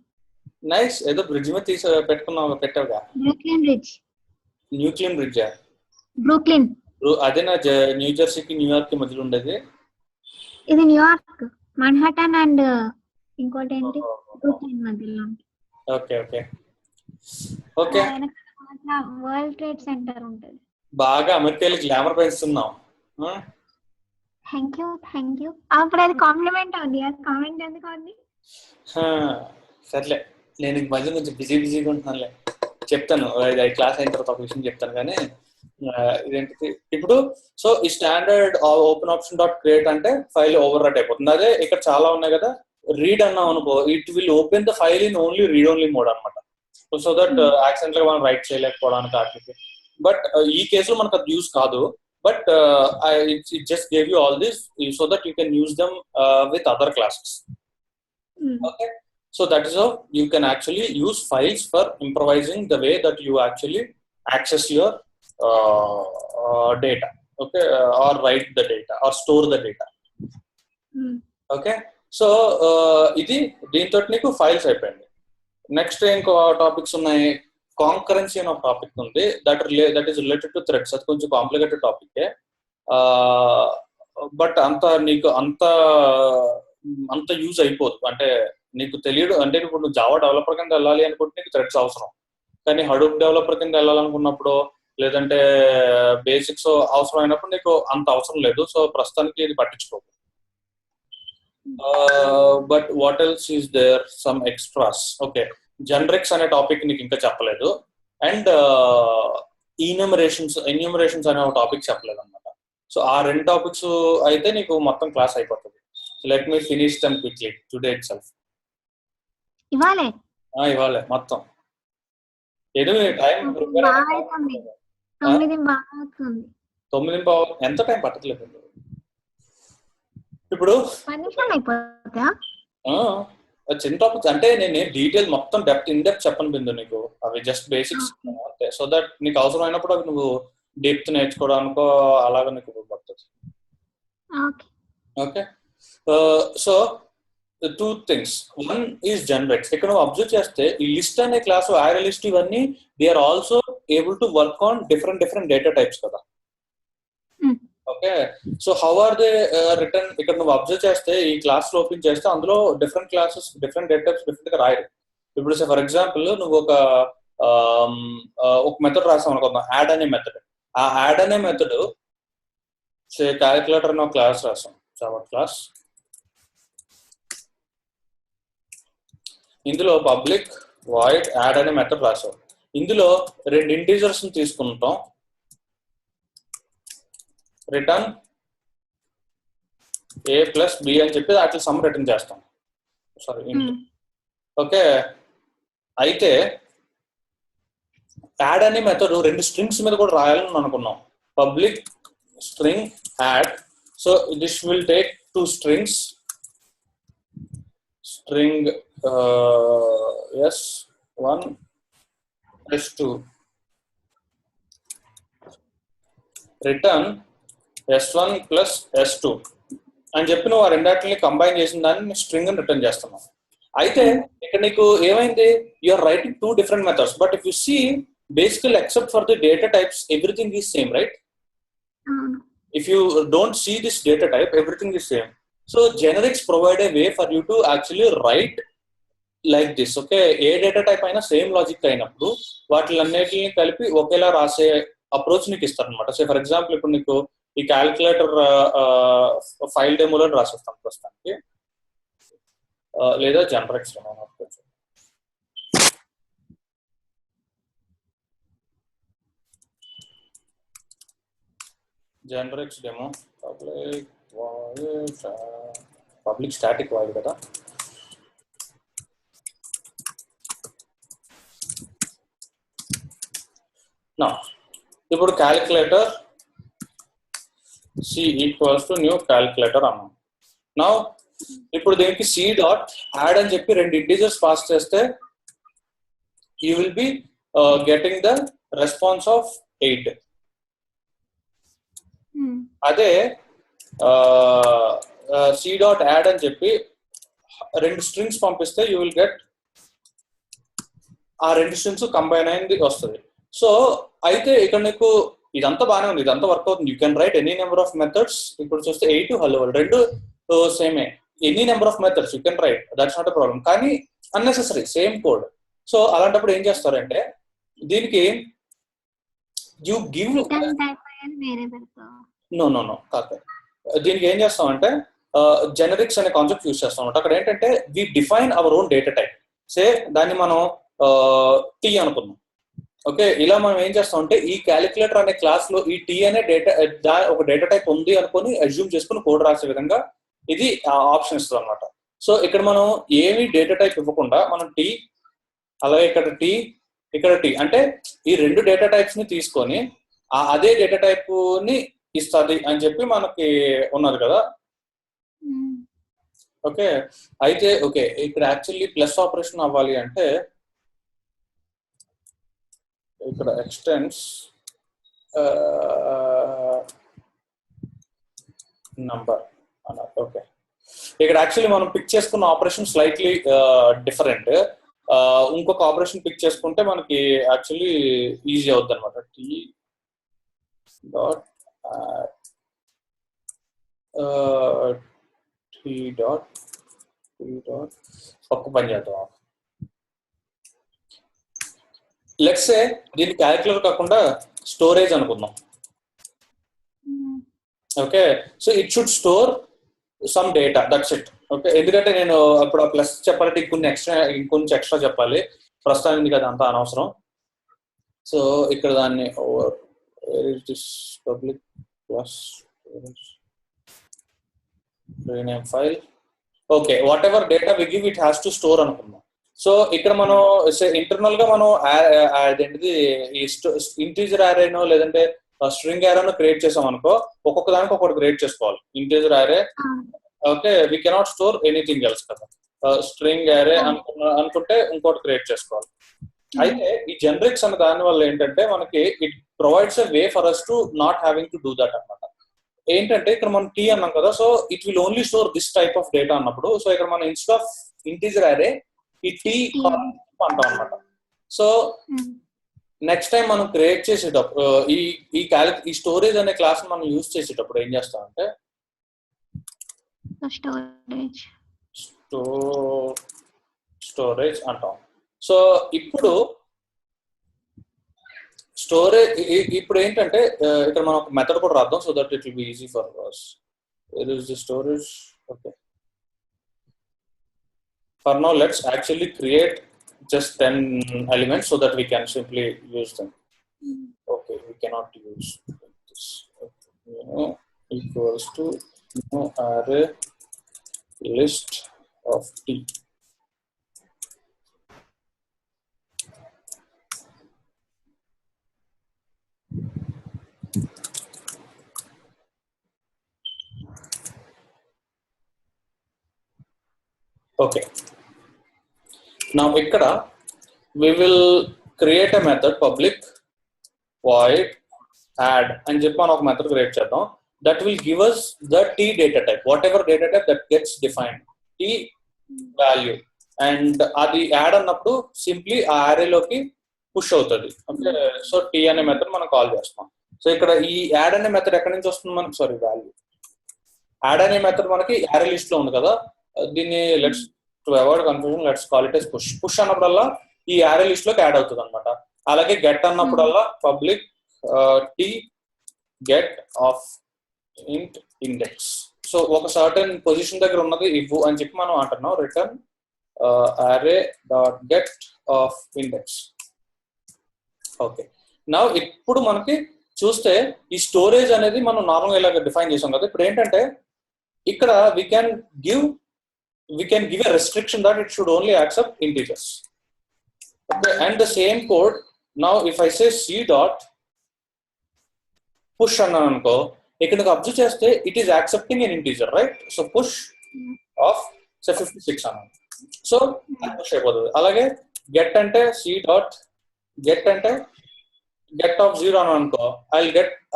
నైస్. ఏదో బ్రిడ్జ్ మీద తీసి పెట్టుకున్నావు, పెట్టావుగా. Brooklyn bridge. న్యూక్లియన్ బ్రిడ్జా? బ్రూక్లిన్. అదే నా న్యూ జెర్సీకి న్యూయార్క్ కి మధ్యలో ఉండేది. ఇది న్యూయార్క్, మన్హాటన్ అండ్ ఇంకోటి ఏంటి బ్రూక్లిన్ మధ్యలో. Okay okay okay. World trade centre ఉంటుంది. బాగా అమెరికాలో గ్లామర్ పెంచుతున్నాం. Thank you thank you. అప్పుడు అది కాంప్లిమెంట్ అవుతుంది, అది కామెంట్ ఎందుకు అవుతుంది? సర్లే, నేను ఈ మధ్య కొంచెం బిజీగా ఉంటున్నానులే, చెప్తాను క్లాస్ అయిన తర్వాత ఒక విషయం చెప్తాను. కానీ ఇదేంటిది ఇప్పుడు, సో ఈ standard open option dot create అంటే ఫైల్ ఓవర్ రైట్ అయిపోతుంది. అదే ఇక్కడ చాలా ఉన్నాయి కదా, రీడ్ అన్నాం అనుకో, it will open the file in only read only mode అనమాట. సో దట్ యాక్సిడెంట్ గా మనం రైట్ చేయలేకపోవడానికి అట్లకి. బట్ ఈ కేసులో మనకు అది యూజ్ కాదు. But it just gave you all this so that you can use them with other classes. Okay, so that is how you can actually use files for improvising the way that you actually access your data. Okay, or write the data or store the data. Okay, so ఇది దీంతో నీకు files అయిపోయింది. Next ఇంకో topics ఉన్నాయి. Concurrency అనే ఒక topic ఉంది, that is related to threads. అది కొంచెం కాంప్లికేటెడ్ టాపిక్, బట్ నీకు అంత యూజ్ అయిపోదు. అంటే నీకు తెలియదు, అంటే ఇప్పుడు నువ్వు జావా డెవలపర్ కింద వెళ్ళాలి అనుకుంటే నీకు థ్రెడ్స్ అవసరం. కానీ హడూప్ డెవలపర్ కింద వెళ్ళాలనుకున్నప్పుడు, లేదంటే బేసిక్స్ అవసరం అయినప్పుడు నీకు అంత అవసరం లేదు. సో ప్రస్తుతానికి ఇది పట్టించుకోకు. But what else is there, some extras. Okay, generics అనే టాపిక్ నీకు ఇంకా చెప్పలేదు. అండ్ ఎన్యూమరేషన్స్ అనే ఒక టాపిక్ చెప్పలేదు అనమాట. సో ఆ రెండు టాపిక్స్ అయితే నీకు మొత్తం క్లాస్ అయిపోతుంది. So let me finish them quickly today it self. ఇవాళే మొత్తం. ఏదో టైం 9:15 ఎంత టైం పట్టట్లేదు ఇప్పుడు. చిన్న టాపిక్స్ అంటే నేను డీటెయిల్ మొత్తం ఇన్ డెప్త్ చెప్పను బిందు నీకు, అవి జస్ట్ బేసిక్స్ అంతే. సో దట్ నీకు అవసరం అయినప్పుడు అవి నువ్వు డెప్త్ నేర్చుకోవడానికో అలాగా నీకు ఉపయోగపడుతుంది. Okay, so 2 things. One is generics. ఇక్కడ నువ్వు అబ్జర్వ్ చేస్తే ఈ లిస్ట్ అనే క్లాస్, యారే లిస్ట్, ఇవన్నీ they are also able to work on different data types కదా. Okay, so how are they return? ఇక్కడ నువ్వు అబ్జర్వ్ చేస్తే ఈ క్లాస్ లో ఓపెన్ చేస్తే అందులో different classes different data types different గా రాయరు. ఇప్పుడు ఫర్ ఎగ్జాంపుల్ నువ్వు ఒక మెథడ్ రాసావు అనుకుందాం, యాడ్ అనే మెథడ్. ఆ యాడ్ అనే మెథడ్ క్యాలిక్యులేటర్ అనే క్లాస్ రాసాం, జావా క్లాస్. ఇందులో పబ్లిక్ వాయిడ్ యాడ్ అనే మెథడ్ రాసావు. ఇందులో 2 ఇంటీజర్స్ తీసుకుంటాం, రిటర్న్ a ప్లస్ b అని చెప్పి వాటి సమ్ రిటర్న్ చేస్తాం. Sorry, okay. అయితే యాడ్ అనే మెథడ్ 2 స్ట్రింగ్స్ మీద కూడా రాయాలని అనుకున్నాం. Public string add, so this will take 2 strings, string s1 s2, return s1 plus s2 అని చెప్పి నువ్వు ఆ రెండాటిని కంబైన్ చేసిన దాన్ని స్ట్రింగ్ అని రిటర్న్ చేస్తున్నావు. అయితే ఇక్కడ నీకు ఏమైంది, you're writing 2 different methods, but if you see basically except for the data types everything is same, right? If you don't see this data type, everything is same. So generics provide a way for you to actually write like this. Okay, A data type అయినా same logic అయినప్పుడు వాటిలన్నిటిని కలిపి ఒకేలా రాసే approach నీకు ఇస్తారు అనమాట. So for example ఇప్పుడు నీకు ఈ క్యాలిక్యులేటర్ ఫైల్ డెమోలో రాసేస్తాం ప్రస్తుతానికి, లేదా generics generics demo. Public static void కదా. నా ఇప్పుడు calculator C equals to new calculator అన్నాం. నా ఇప్పుడు దీనికి సి డాట్ యాడ్ అని చెప్పి 2 ఇంటీజర్స్ పాస్ చేస్తే you will be getting the response of 8. అదే సి డాట్ యాడ్ అని చెప్పి 2 స్ట్రింగ్స్ పంపిస్తే యూ విల్ గెట్ ఆ 2 స్ట్రింగ్స్ కంబైన్ అయింది వస్తుంది. సో అయితే ఇక్కడ నీకు ఇదంతా బాగానే ఉంది, ఇదంతా వర్క్ అవుతుంది. You can write any number of methods. ఇప్పుడు చూస్తే 8 హలో 2 సేమే, any number of methods you can write, that's not a problem. కానీ అన్నెసెసరీ సేమ్ కోడ్. సో అలాంటప్పుడు ఏం చేస్తారంటే దీనికి యూ గివ్ నో కాదు, దీనికి ఏం చేస్తాం అంటే జెనరిక్స్ అనే కాన్సెప్ట్ యూస్ చేస్తాం అనమాట. అక్కడ ఏంటంటే we define our own data type. Say దాన్ని మనం టీ అనుకున్నాం. ఓకే, ఇలా మనం ఏం చేస్తాం అంటే ఈ క్యాలిక్యులేటర్ అనే క్లాస్ లో ఈ టీ అనే డేటా ఒక డేటా టైప్ ఉంది అనుకుని అజ్యూమ్ చేసుకుని కోడ్ రాసే విధంగా ఇది ఆప్షన్ ఇస్తుంది అనమాట. సో ఇక్కడ మనం ఏమి డేటా టైప్ ఇవ్వకుండా మనం టీ, అలాగే ఇక్కడ టీ అంటే ఈ 2 డేటా టైప్స్ ని తీసుకొని అదే డేటా టైప్ ని ఇస్తుంది అని చెప్పి మనకి ఉన్నది కదా. ఓకే, అయితే ఓకే ఇక్కడ యాక్చువల్లీ ప్లస్ ఆపరేషన్ అవ్వాలి అంటే ఇక్కడ ఎక్స్టెన్స్ నంబర్ అన్నారు. ఓకే, ఇక్కడ యాక్చువల్లీ మనం పిక్ చేసుకున్న ఆపరేషన్ స్లైట్లీ డిఫరెంట్. ఇంకొక ఆపరేషన్ పిక్ చేసుకుంటే మనకి యాక్చువల్లీ ఈజీ అవుతుంది అనమాట. టీ డాట్ పక్క పని చేద్దాం. లెట్స్ సే దీన్ని క్యాలిక్యులేటర్ కాకుండా స్టోరేజ్ అనుకుందాం. Okay, so it should store some data, that's it. Okay, ఎందుకంటే నేను ఇప్పుడు ప్లస్ చెప్పాలంటే ఇంకొంచెం ఎక్స్ట్రా చెప్పాలి, ప్రస్తుతానికి అది అంతా అనవసరం. సో ఇక్కడ దాన్ని over public plus rename file. Okay, whatever data we give it has to store అనుకుందాం. సో ఇక్కడ మనం ఇంటర్నల్ గా మనం అదేంటిది ఈ ఇంటీజర్ అరేనో లేదంటే స్ట్రింగ్ అరేనో క్రియేట్ చేసాం అనుకో, ఒక్కొక్క దానికి ఒక్కొక్కటి క్రియేట్ చేసుకోవాలి. Integer array, okay, we cannot store anything else కదా. స్ట్రింగ్ అరే అనుకుంటే ఇంకోటి క్రియేట్ చేసుకోవాలి. అయితే ఈ జనరిక్స్ అనే దాని వల్ల ఏంటంటే మనకి it provides a way for us to not having to do that అనమాట. ఏంటంటే ఇక్కడ మనం టీ అన్నాం కదా, so it will only store this type of data అన్నప్పుడు, సో ఇక్కడ మనం ఇన్స్టెడ్ ఆఫ్ ఇంటీజర్ అరే ఈ టీ అంటాం అనమాట. సో నెక్స్ట్ టైం మనం క్రియేట్ చేసేటప్పుడు ఈ స్టోరేజ్ అనే క్లాస్ మనం యూజ్ చేసేటప్పుడు ఏం చేస్తామంటే స్టోరేజ్ అంటాం. సో ఇప్పుడు స్టోరేజ్ ఇప్పుడు ఏంటంటే ఇక్కడ మనం ఒక మెథడ్ కూడా రాద్దాం, so that it will be easy for us. Where is the storage? Okay, for now let's actually create just 10 elements so that we can simply use them. Okay, we cannot use this. Okay, equals to array list of t. Okay, now ikkada we will create a method public void add and చెప్పి ఒక method create చేద్దాం. that will give us the t data type, whatever data type that gets defined, t value, and అది add అన్నప్పుడు simply ఆ array లోకి push అవుతుంది. Okay, so t అనే method మనం కాల్ చేస్తాం. సో ఇక్కడ ఈ యాడ్ అనే మెథడ్ ఎక్కడి నుంచి వస్తుంది మనకి, సారీ వాల్యూ యాడ్ అనే మెథడ్ మనకి array లిస్ట్ లో ఉంది కదా. దీన్ని let's to avoid confusion let's call it as push అన్నప్పుడల్లా ఈ array లిస్ట్ లోకి యాడ్ అవుతుంది అనమాట. అలాగే గెట్ అన్నప్పుడల్లా public T get of int index. So ఒక సర్టెన్ పొజిషన్ దగ్గర ఉన్నది ఇవ్వు అని చెప్పి మనం అంటున్నాం, return array dot get off index. Okay, నా ఇప్పుడు మనకి చూస్తే ఈ స్టోరేజ్ అనేది మనం నార్మల్గా ఇలాగ డిఫైన్ చేసాం కదా. ఇప్పుడు ఏంటంటే ఇక్కడ we can give a restriction that it should only accept integers. Okay, and the same code now if I say c dot push అన్నాను అనుకో, ఇక్కడ అబ్జర్వ్ చేస్తే it is accepting an integer, right? So push of say 56 అన్నాను, so push అయిపోతుంది. అలాగే get అంటే c dot get అంటే get of 0 అన్నాను అనుకో,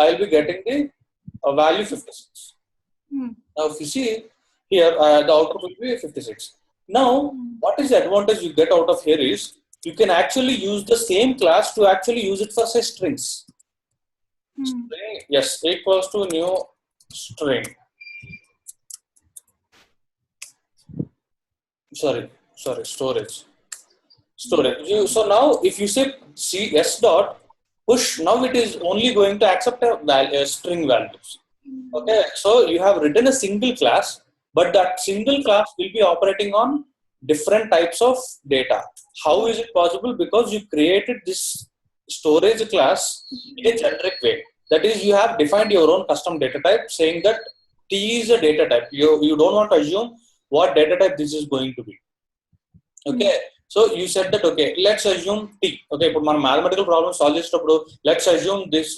I'll be getting the value 56. Now if you see here, the output will be 56. Now what is the advantage you get out of here is you can actually use the same class to actually use it for say strings. String, yes, equals to new string. Sorry, storage. So now if you say cs dot push, now it is only going to accept a string values. Okay, so you have written a single class, but that single class will be operating on different types of data. How is it possible? Because you created this storage class in a generic way. That is, you have defined your own custom data type, saying that T is a data type. You don't want to assume what data type this is going to be. Okay, so you said that, okay, let's assume T. Okay, but మన mathematical problem solve చేసేటప్పుడు let's assume this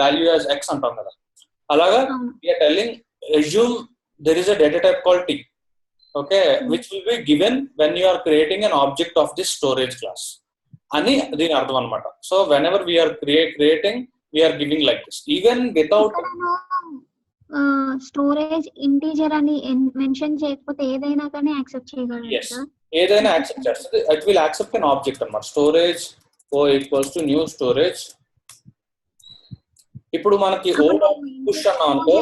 value as X అంటాం కదా. అలాగా we are telling assume there is a data type called T. Okay, which will be given when you are creating an object of this storage class. అని దీని అర్థం అన్నమాట. So whenever we are creating, we are giving like this. Even without storage integer అని mention చేయకపోతే ఏదైనా కానీ accept చేయగలరు. yes, ఏదైనా యాక్సెప్ట్ చేస్తుంది. it will accept an object అన్నమాట. storage o equals to new storage. ఇప్పుడు మనకి o dot push అన్నాం అనుకో,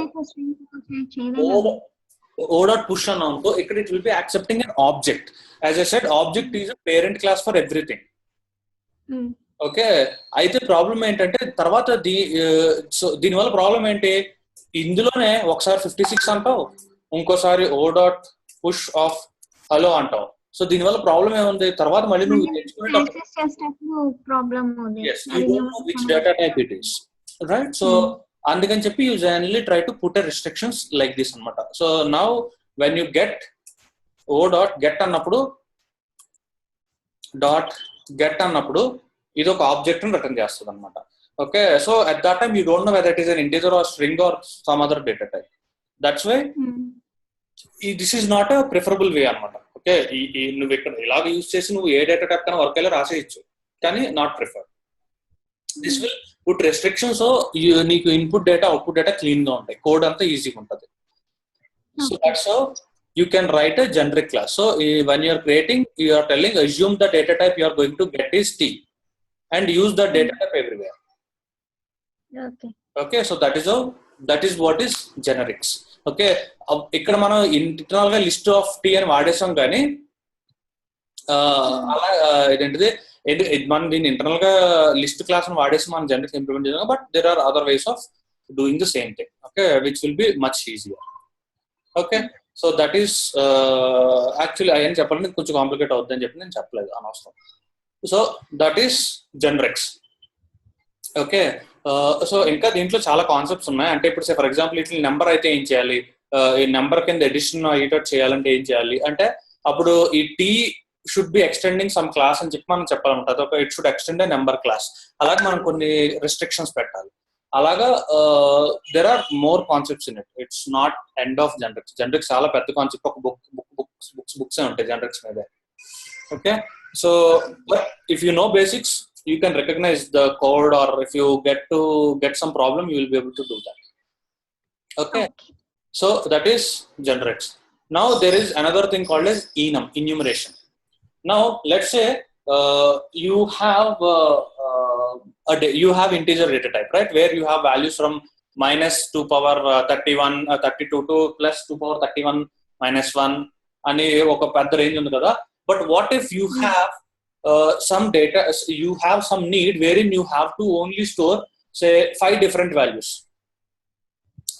o dot push అన్నాం అనుకో, ఇక్కడ it will be accepting an object. as I said, object is a parent class for everything. Okay, అయితే problem ఏంటంటే తర్వాత దీనివల్ల ప్రాబ్లం ఏంటి, ఇందులోనే ఒకసారి 56 అంటావు, ఇంకోసారి O dot push of hello అంటావు. సో దీనివల్ల ప్రాబ్లం ఏముంది, తర్వాత మళ్ళీ నువ్వు which data type it is, right? So అందుకని చెప్పి you generally try to put restrictions like this అనమాట. So now when you get O dot get అన్నప్పుడు ఇది ఒక ఆబ్జెక్ట్ ని రిటర్న్ చేస్తుంది అనమాట. Okay, so at that time you don't know whether it is an integer or string or some other data type. That's why this is not a preferable way అనమాట. Okay, నువ్వు ఇక్కడ ఇలాగ use చేసి నువ్వు ఏ data type కన్నా work అయ్యేలా రాసేయచ్చు, కానీ not prefer. This will put restrictions. నీకు input data output data clean గా ఉంటాయి, కోడ్ అంతా ఈజీగా ఉంటుంది. So that's how you can write a generic class. So when you are creating, you are telling assume the data type you are going to get is T and use the data type everywhere. Okay, so that is what is generics. Okay, ఇక్కడ మనం internal గా list of T అని వాడేసాం, కానీ అలా ఇదేంటిది మనం దీన్ని internal గా లిస్ట్ క్లాస్ అని వాడేసి మనం జనరిక్స్ ఇంప్లిమెంట్ చేసాం. But there are other ways of doing the same thing. Okay, which will be much easier. Okay, so that is actually అయ్యని చెప్పాలంటే కొంచెం కాంప్లికేట్ అవుతుంది అని చెప్పి నేను చెప్పలేదు, అనవసరం. So that is generics. Okay, so ఇంకా దీంట్లో చాలా కాన్సెప్ట్స్ ఉన్నాయి. అంటే ఇప్పుడు ఫర్ ఎగ్జాంపుల్ ఇట్లా నెంబర్ అయితే ఏం చేయాలి, ఈ నెంబర్ కింద ఎడిషన్ అయ్యేటట్టు చేయాలంటే ఏం చేయాలి అంటే, అప్పుడు ఈ T should be extending some class అని చెప్పి మనం చెప్పాలన్నమాట. ఒక it should extend a number class. అలాగే మనం కొన్ని రెస్ట్రిక్షన్స్ పెట్టాలి. అలాగా there are more concepts in it. It's not end of generics. Generics చాలా పెద్ద కాన్సెప్ట్. ఒక బుక్స్ ఉంటాయి జనరిక్స్ మీద. Okay, so but if you know basics you can recognise the code, or if you get some problem you will be able to do that. Okay, so that is generics. Now there is another thing called as enum, enumeration. Now let's say you have you have integer data type, right, where you have values from minus 2 power 31 32 to plus 2 power 31 minus 1 అని ఒక పెద్ద range ఉంది కదా. But what if you have some data, you have some need wherein you have to only store say 5 different values.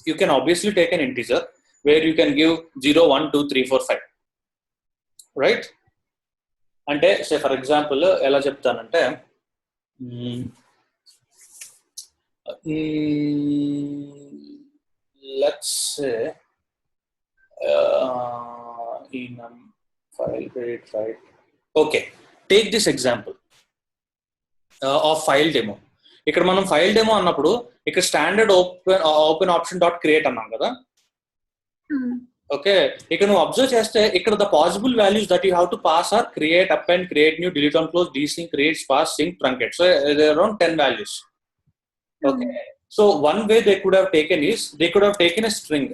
You can obviously take an integer where you can give 0 1 2 3 4 5, right? అంటే say for example ఎలా చెప్తానంటే, let's say enum file create file. Okay, take this example of file demo. ఇక్కడ మనం file demo అన్నప్పుడు ఇక్కడ standard open option dot create అన్నాం కదా. Okay, ఇక్కడ నువ్వు అబ్జర్వ్ చేస్తే ఇక్కడ the possible values that you have to pass or create, append, create new, delete on close, dsync, create, pass, sync, truncate. So there are around 10 values. Okay, So one way they could have taken is they could have taken a string,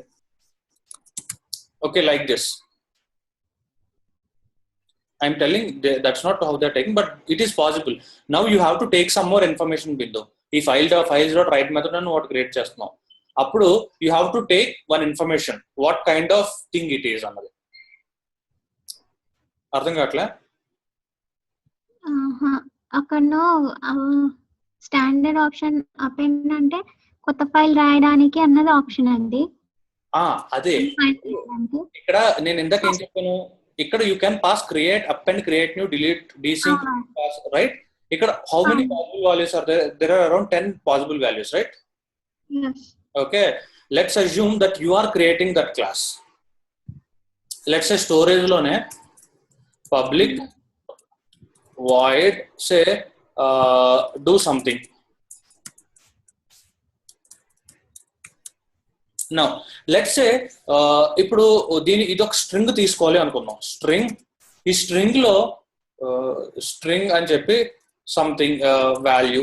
okay, like this. I'm telling that's not how they're taking, but it is possible. Now you have to take some more information bindu. ఈ files.write method అని what create చేస్తున్నాం, అప్పుడు you have to take one information, what kind of thing it is అన్నది. అర్థం కావట్లే? అక్కడ standard option append అంటే కొత్త ఫైల్ రాయడానికి అన్నది ఆప్షన్ అండి. అదే ఇక్కడ నేను ఇందాక ఏం చెప్పాను, ఇక్కడ you can pass create, append, create new, delete, dsync, pass, right? ఇక్కడ how many possible values are there? There are around 10 possible values, right? Yes. Okay, let's assume that you are creating that class. Let's say storage lone public void say do something. Now let's say ఇప్పుడు దీని ఇది ఒక string తీసుకోవాలి అనుకున్నాం. String, ఈ string లో string అని చెప్పి సంథింగ్ వాల్యూ,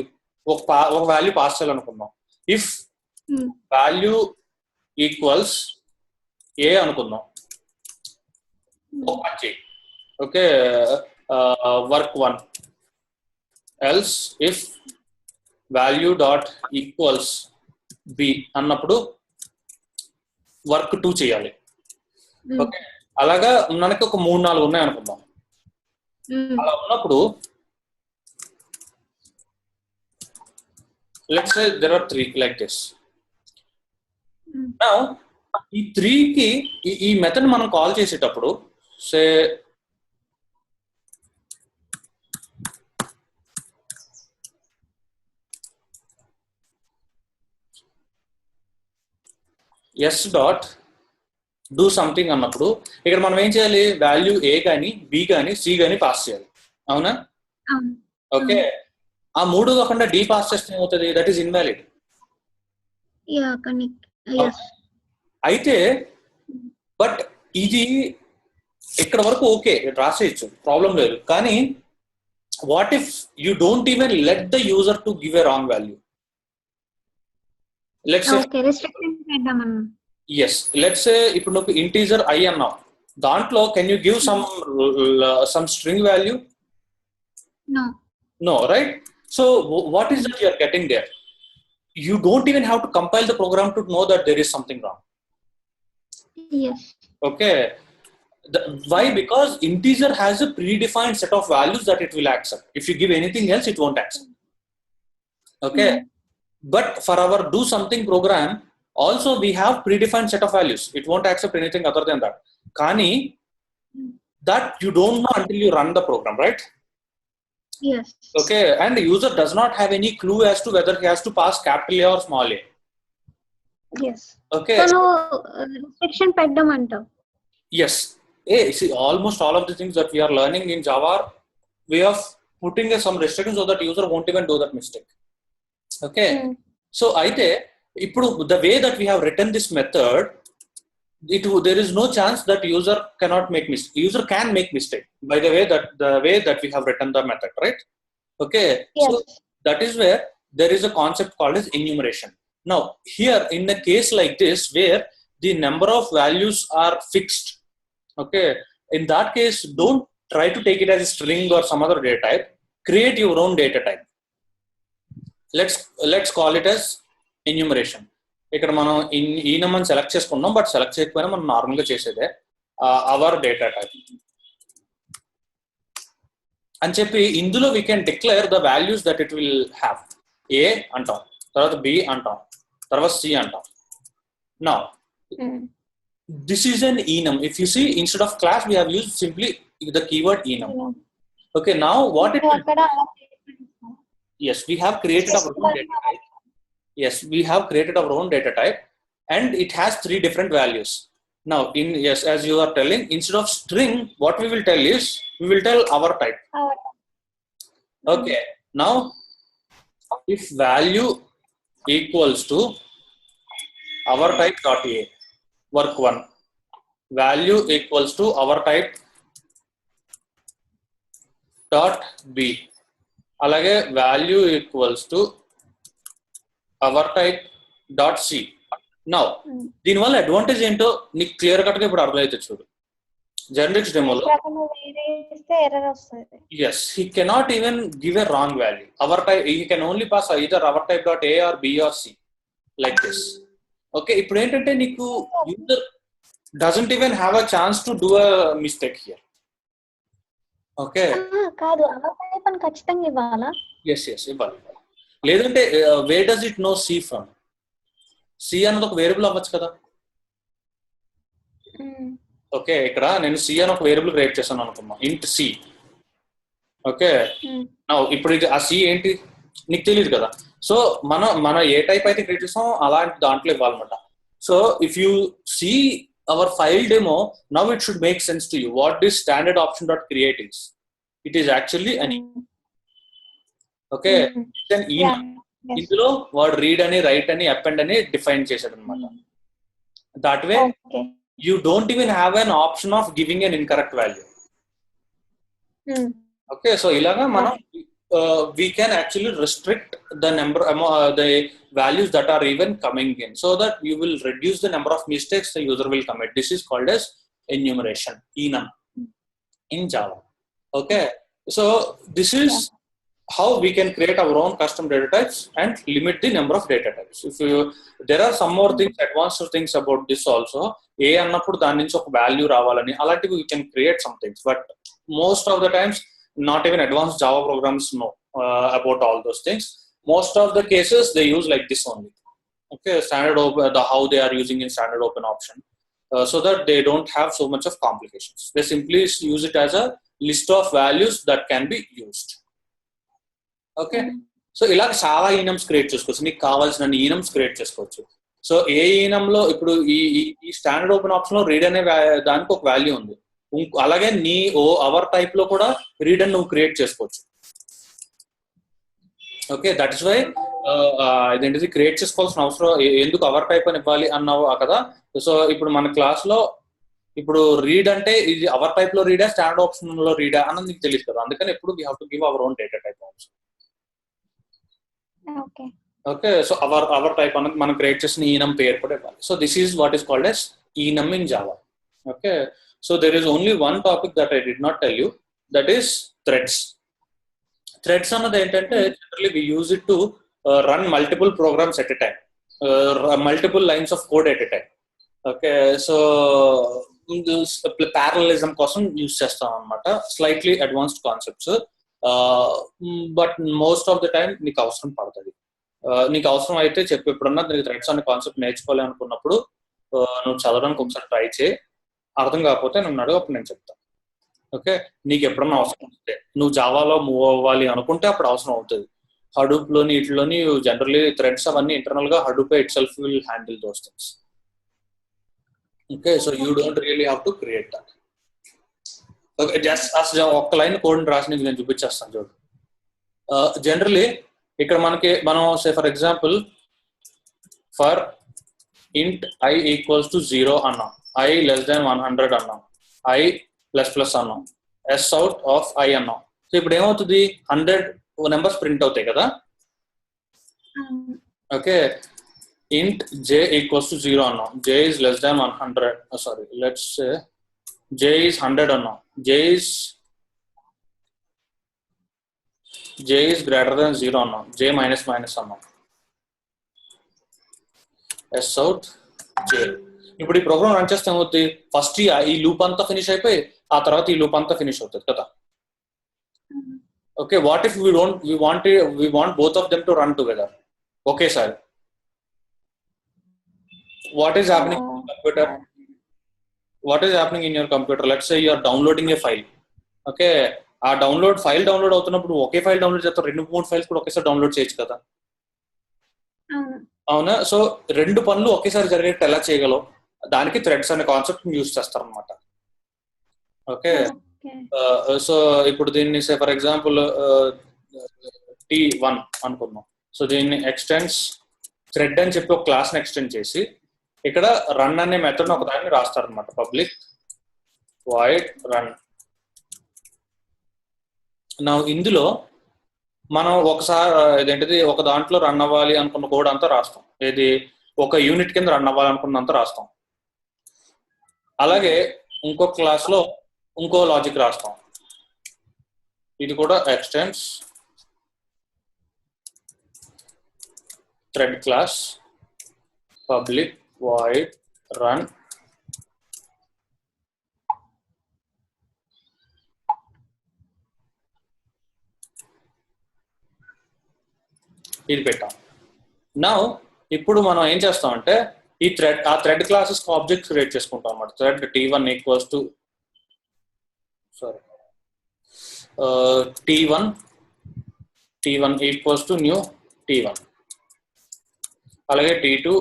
ఒక వాల్యూ పాస్ చేయాలనుకున్నాం. ఇఫ్ వాల్యూ ఈక్వల్స్ ఏ అనుకుందాం, ఒక పని, okay, work 1, else if value dot equals B అన్నప్పుడు వర్క్ 2 చేయాలి. ఓకే, అలాగా మనకి ఒక 3-4 ఉన్నాయి అనుకుందాం. అలా ఉన్నప్పుడు let's say there are 3 like this. Now ఈ 3 కి ఈ మెథడ్ మనం కాల్ చేసేటప్పుడు say S dot do something అన్నప్పుడు ఇక్కడ మనం ఏం చేయాలి, వాల్యూ ఏ కానీ బి కానీ సి కానీ పాస్ చేయాలి. అవునా? ఓకే, ఆ 3 కాకుండా డి పాస్ చేస్తే ఏమవుతుంది? That is invalid. అయితే బట్ ఇది ఇక్కడ వరకు ఓకే, రాసేయచ్చు, ప్రాబ్లం లేదు. కానీ what if you don't even let the user to give a wrong value? Let's say ఇప్పుడు నువ్వు ఇంటీజర్ ఐ అన్నావు, దాంట్లో can you give some string value? No, right? So what is that you are getting there? You don't even have to compile the program to know that there is something wrong. Yes. Okay. Why? Because integer has a predefined set of values that it will accept. If you give anything else, it won't accept. Okay. But for our do something program, also we have predefined set of values. It won't accept anything other than that. Kani, that you don't know until you run the program, right? Yes. Okay, and the user does not have any clue as to whether he has to pass capital A or small a. Yes. Okay. So restriction peddamanta. Yes. Hey, see, almost all of the things that we are learning in Java are way of putting some restrictions so that user won't even do that mistake. Okay. So aithe ippudu the way that we have written this method, there is no chance that user cannot make mistake. User can make mistake by the way that we have written the method, right? Okay. Yes. So that is where there is a concept called as enumeration. Now here in a case like this where the number of values are fixed, okay, in that case don't try to take it as a string or some other data type. Create your own data type. Let's call it as enumeration. ఇక్కడ మనం ఈ number select చేసుకున్నాం, but select చేయకపోయినా మనం normal గా చేసేదే hour data type అని చెప్పి ఇందులో we can declare the values that it will have. A అంటాం, తర్వాత బి అంటాం, తర్వాత సి అంటాం. Now this is an enum. If you see, instead of class we have used simply the keyword enum. Okay, now what it will do? Yes, we have created our own data type. Yes, we have created our own data type and it has 3 different values. Now as you are telling, instead of string what we will tell is we will tell our type. Okay, now if value equals to our type dot a, work 1, value equals to our type dot b, alage value equals to our type dot C. Now దీనివల్ల advantage ఏంటో నీకు clear cut గా ఇప్పుడు అర్థమైతే చూడు. Generics డెమోలో yes, he cannot even give a wrong value. Our type, he can only pass either our type dot a or b or c like this. Okay, ఇప్పుడు ఏంటంటే నీకు user doesn't even have a chance to do a mistake here. Okay, కాదు hour type అని ఖచ్చితంగా ఇవ్వాలా? yes ఇవ్వాలి. లేదంటే where does it know c from? c అన్నది ఒక వేరియబుల్ అవ్వచ్చు కదా. ఓకే, ఇక్కడ నేను సి అని ఒక వేరియబుల్ క్రియేట్ చేశాను అనుకున్నా, ఇంట్ సి. ఓకే, ఇప్పుడు ఆ సి ఏంటి నీకు తెలియదు కదా. సో మన ఏ టైప్ అయితే క్రియేట్ చేస్తాం అలాంటి దాంట్లో ఇవ్వాలన్నమాట. So if you see our file demo now it should make sense to you what this standard option dot create is. It is actually అని. ఓకే, ఇందులో వాడు రీడ్ అని రైట్ అని అపెండ్ అని డిఫైన్ చేశాడు అనమాట. That way you don't even have an option of giving an incorrect value. Okay, so ilaga manam we can actually restrict the number the values that are even coming in, so that you will reduce the number of mistakes the user will commit. This is called as enumeration, enum in Java. Okay, so this is how we can create our own custom data types and limit the number of data types. There are some more things, advanced things about this also. A annappudu dani nunchi oka value ravalani alantivi we can create some things, but most of the times not even advanced Java programs know about all those things. Most of the cases they use like this only. Okay, standard open, how they are using in standard open option, so that they don't have so much of complications. They simply use it as a list of values that can be used. Okay, so ఇలా చాలా ఈనమ్స్ create చేసుకోవచ్చు, నీకు కావాల్సిన ఈనమ్స్ create చేసుకోవచ్చు. So ఏ ఈనంలో ఇప్పుడు ఈ standard open option లో read అనే దానికి ఒక వాల్యూ ఉంది. అలాగే నీ అవర్ టైప్ లో కూడా రీడ్ అని నువ్వు క్రియేట్ చేసుకోవచ్చు. ఓకే, దట్ ఇస్ వై ఇదేంటిది క్రియేట్ చేసుకోవాల్సిన అవసరం ఎందుకు అవర్ టైప్ అని ఇవ్వాలి అన్నావు కదా. సో ఇప్పుడు మన క్లాస్ లో ఇప్పుడు రీడ్ అంటే ఇది అవర్ టైప్ లో రీడా స్టాండర్డ్ ఆప్షన్ లో రీడా అన్నది నీకు తెలియదు కదా. అందుకని ఎప్పుడు we have to give our own data type also. Okay, so our type అన్నది మనం క్రియేట్ చేసిన ఈనం పేరు కూడా ఇవ్వాలి. So this is what is called as enum in Java. Okay, so there is only one topic that I did not tell you, that is threads. Threads అన్నది ఏంటంటే generally we use it to run multiple programs at a time, multiple lines of code at a time. Okay, so parallelism కోసం use చేస్తాం అనమాట. Slightly advanced concepts, but most of the time నీకు అవసరం పడుతుంది. నీకు అవసరం అయితే చెప్పు, ఎప్పుడన్నా నీకు థ్రెడ్స్ అనే కాన్సెప్ట్ నేర్చుకోవాలి అనుకున్నప్పుడు నువ్వు చదవడానికి ఒకసారి ట్రై చేయి. అర్థం కాకపోతే నన్ను అడుగు, అప్పుడు నేను చెప్తాను. ఓకే, నీకు ఎప్పుడన్నా అవసరం వస్తే నువ్వు జావాలో మూవ్ అవ్వాలి అనుకుంటే అప్పుడు అవసరం అవుతుంది. హడూప్ లోని వీటిలోని జనరల్లీ థ్రెడ్స్ అవన్నీ ఇంటర్నల్ గా Hadoop it self will handle those things. Okay, so you don't really have to create that. Okay, just అసలు ఒక్క లైన్ కోడ్ రాసి నీకు నేను చూపించేస్తాను చూడు. జనరలీ ఇక్కడ మనం సే ఫర్ ఎగ్జాంపుల్ ఫర్ ఇంట్ ఐ ఈక్వల్స్ టు 0 అన్నాం, ఐ లెస్ దాన్ 100 అన్నాం, ఐ ప్లస్ ప్లస్ అన్నాం, ఎస్ అవుట్ ఆఫ్ ఐ అన్నాం. సో ఇప్పుడు ఏమవుతుంది, 100 నెంబర్స్ ప్రింట్ అవుతాయి కదా. ఓకే, ఇంట్ j ఈక్వల్స్ టు 0 అన్నాం, j is less than 100, sorry let's say j is 100 అన్నాం, j is greater than 0 అన్నాం, j minus minus అన్నాం, s out j. ఇప్పుడు ఈ ప్రోగ్రామ్ రన్ చేస్తే ఏమవుతుంది, ఫస్ట్ ఈ లూప్ అంతా ఫినిష్ అయిపోయి ఆ తర్వాత ఈ లూప్ అంతా ఫినిష్ అవుతుంది కదా. Okay, what if we want both of them to run together ఒకేసారి? What is happening in your computer? What is happening in your computer? Let's say you are downloading a file. Okay, ఆ file download అవుతున్నప్పుడు ఒకే file download చేస్తారు, 2-3 files కూడా ఒకేసారి download చేయొచ్చు కదా. అవునా, so 2 పనులు ఒకేసారి జరిగేట్టు ఎలా చేయగలవు, దానికి థ్రెడ్స్ అనే కాన్సెప్ట్ యూజ్ చేస్తారు అనమాట. ఓకే, సో ఇప్పుడు దీన్ని సే ఫర్ ఎగ్జాంపుల్ T1 అనుకున్నాం. సో దీన్ని ఎక్స్టెండ్స్ థ్రెడ్ అని చెప్పి ఒక క్లాస్ ని ఎక్స్టెండ్ చేసి ఇక్కడ రన్ అనే మెథడ్ ఒక దాన్ని రాస్తారు అనమాట, పబ్లిక్ వాయిడ్ రన్. నా ఇందులో మనం ఒకసారి ఇదేంటిది ఒక దాంట్లో రన్ అవ్వాలి అనుకున్న కోడ్ అంతా రాస్తాం, ఏది ఒక యూనిట్ కింద రన్ అవ్వాలి అనుకున్నంత రాస్తాం. అలాగే ఇంకో క్లాస్ లో ఇంకో లాజిక్ రాస్తాం. ఇది కూడా extends thread class public void run ఇది పెట్టాం. నా ఇప్పుడు మనం ఏం చేస్తామంటే ఈ థ్రెడ్ క్లాసెస్ ఆబ్జెక్ట్స్ క్రియేట్ చేసుకుంటాం అన్నమాట. Thread t1 equals to t1 equals to new t1, అలాగే t2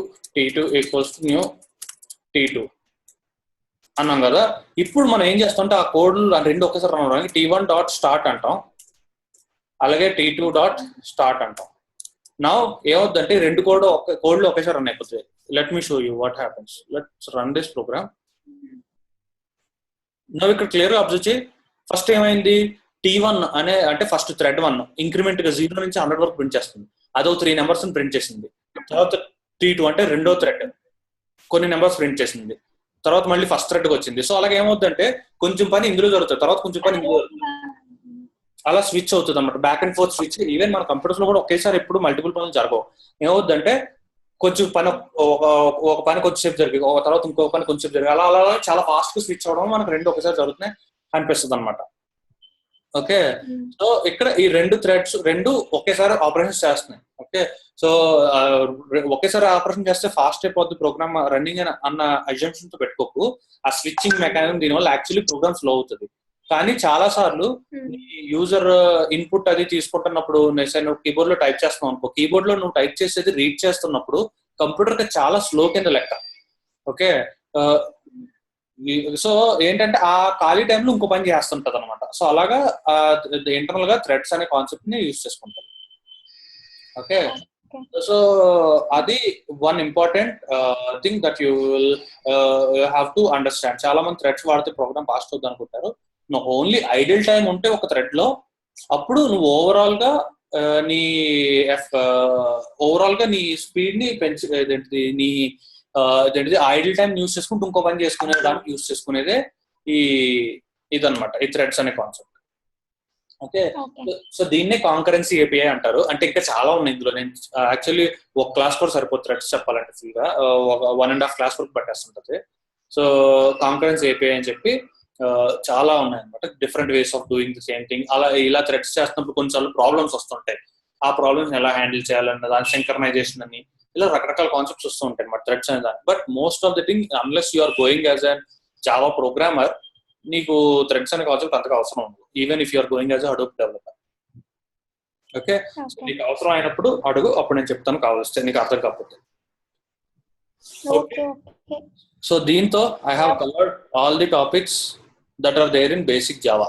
equals to new t2 అన్నాం కదా. ఇప్పుడు మనం ఏం చేస్తామంటే ఆ కోడ్లు రెండు ఒకేసారి రన్ అవడానికి t1 డాట్ స్టార్ట్ అంటాం, అలాగే t2 డాట్ స్టార్ట్ అంటాం. నా ఏమవుద్దంటే రెండు కోడ్లు ఒకేసారి రన్ అయిపోతాయి. Let me show you what happens. Let's run this program. నువ్వు ఇక్కడ క్లియర్ గా అబ్జర్వ్ చేయి. ఫస్ట్ ఏమైంది, t1 అంటే ఫస్ట్ థ్రెడ్ 1 ఇంక్రిమెంట్ గా 0 నుంచి 100 వరకు ప్రింట్ చేస్తుంది, అదో 3 నెంబర్స్ ప్రింట్ చేసింది. తర్వాత t2 అంటే రెండో థ్రెడ్ కొన్ని నెంబర్స్ ప్రింట్ చేసింది, తర్వాత మళ్ళీ ఫస్ట్ థ్రెడ్ కి వచ్చింది. సో అలాగే ఏమవుతుందంటే కొంచెం పని ఇందులో జరుగుతుంది, తర్వాత కొంచెం పని ఇందులో జరుగుతుంది, అలా స్విచ్ అవుతుంది అన్నమాట. Back and fourth switch. Even మన కంప్యూటర్స్ లో కూడా ఒకేసారి ఎప్పుడు మల్టిపుల్ పనులు జరగవు. ఏమవుతుందంటే కొంచెం పని ఒక పని కొంచెంసేపు జరిగి తర్వాత ఇంకో పని కొంచెంసేపు జరిగి అలా అలా చాలా ఫాస్ట్ గా స్విచ్ అవడం మనకు రెండు ఒకేసారి జరుగుతున్నాయి అనిపిస్తుంది అనమాట. ఓకే, సో ఇక్కడ ఈ రెండు థ్రెడ్స్ రెండు ఒకేసారి ఆపరేషన్స్ చేస్తున్నాయి. ఓకే, సో ఒకేసారి ఆపరేషన్ చేస్తే ఫాస్ట్ అయిపోద్ది ప్రోగ్రామ్ రన్నింగ్ అన్న అజంప్షన్ తో పెట్టుకోకు. ఆ స్విచ్చింగ్ మెకానిజం దీనివల్ల యాక్చువల్లీ ప్రోగ్రామ్ స్లో అవుతుంది. కానీ చాలా సార్లు యూజర్ ఇన్పుట్ అది తీసుకుంటున్నప్పుడు నువ్వు కీబోర్డ్ లో టైప్ చేస్తున్నావు అనుకో, కీబోర్డ్ లో నువ్వు టైప్ చేసేది రీడ్ చేస్తున్నప్పుడు కంప్యూటర్ కి చాలా స్లో కింద లెక్క. ఓకే, సో ఏంటంటే ఆ ఖాళీ టైంలో ఇంకో పని చేస్తుంటది అనమాట. సో అలాగా ఇంటర్నల్ గా థ్రెడ్స్ అనే కాన్సెప్ట్ ని యూజ్ చేసుకుంటారు. ఓకే, సో అది one important thing that you will have to understand. చాలా మంది థ్రెడ్స్ వాడితే ప్రోగ్రామ్ ఫాస్ట్ అవుతుంది అనుకుంటారు. నువ్వు ఓన్లీ ఐడిల్ టైం ఉంటే ఒక థ్రెడ్ లో, అప్పుడు నువ్వు ఓవరాల్ గా నీ స్పీడ్ ని పెంచి నీ ఐడిల్ టైం యూజ్ చేసుకుంటూ ఇంకో పని చేసుకునే దానికి యూజ్ చేసుకునేదే ఇదన్నమాట ఈ థ్రెడ్స్ అనే కాన్సెప్ట్. ఓకే, సో దీన్నే కాంకరెన్సీ ఏపీఐ అంటారు. అంటే ఇంకా చాలా ఉన్నాయి ఇందులో. నేను యాక్చువల్లీ ఒక క్లాస్ కూడా సరిపోతుంది థ్రెడ్స్ చెప్పాలంటే, ఫుల్గా 1.5 క్లాస్ వరకు పట్టేస్తుంటది. సో కాంకరెన్సీ ఏపీఐ అని చెప్పి చాలా ఉన్నాయి అనమాట, different ways of doing the same thing. అలా ఇలా థ్రెడ్స్ చేస్తున్నప్పుడు కొన్నిసార్లు ప్రాబ్లమ్స్ వస్తుంటాయి. ఆ ప్రాబ్లమ్స్ ఎలా హ్యాండిల్ చేయాలన్న దాని సింక్రనైజేషన్ అని ఇలా రకరకాల కాన్సెప్ట్స్ వస్తూ ఉంటాయి అనమాట థ్రెడ్స్ అనే దాన్ని. But most of the thing unless you are going as a Java programmer, నీకు థ్రెడ్స్ అనే కాన్సెప్ట్ అంతగా అవసరం ఉండదు, even if you're going as a Hadoop developer. Okay, నీకు అవసరం అయినప్పుడు అడుగు, అప్పుడు నేను చెప్తాను కావాల్సి నీకు అర్థం కాకపోతే. ఓకే, సో దీంతో I have covered all the topics that are there in basic Java.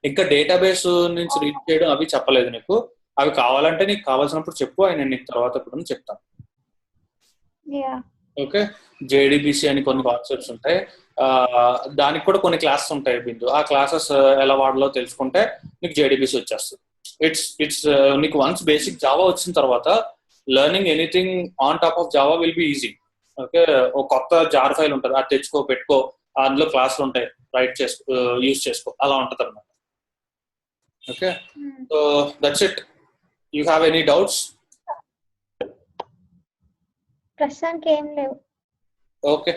ఇంకా డేటాబేస్ నుంచి రీడ్ చేయడం అవి చెప్పలేదు నీకు. అవి కావాలంటే నీకు కావాల్సినప్పుడు చెప్పు, నేను నీకు తర్వాత కూడా చెప్తాను. ఓకే, జేడిబిసి అని కొన్ని కాన్సెప్ట్స్ ఉంటాయి, దానికి కూడా కొన్ని క్లాసెస్ ఉంటాయి బిందు. ఆ క్లాసెస్ ఎలా వాడాలో తెలుసుకుంటే నీకు జేడిబిసి వచ్చేస్తుంది. ఇట్స్ నీకు వన్స్ బేసిక్ జావా వచ్చిన తర్వాత learning anything on top of Java will be easy. Okay, ఒక కొత్త జార్ ఫైల్ ఉంటుంది, అది తెచ్చుకో, పెట్టుకో, అందులో క్లాసులు ఉంటాయి, రైట్ చేసుకో, యూజ్ చేసుకో, అలా ఉంటుంది అన్నమాట. Okay, so that's it. You have any doubts? ప్రస్తుతానికి ఏం లేవు. ఓకే,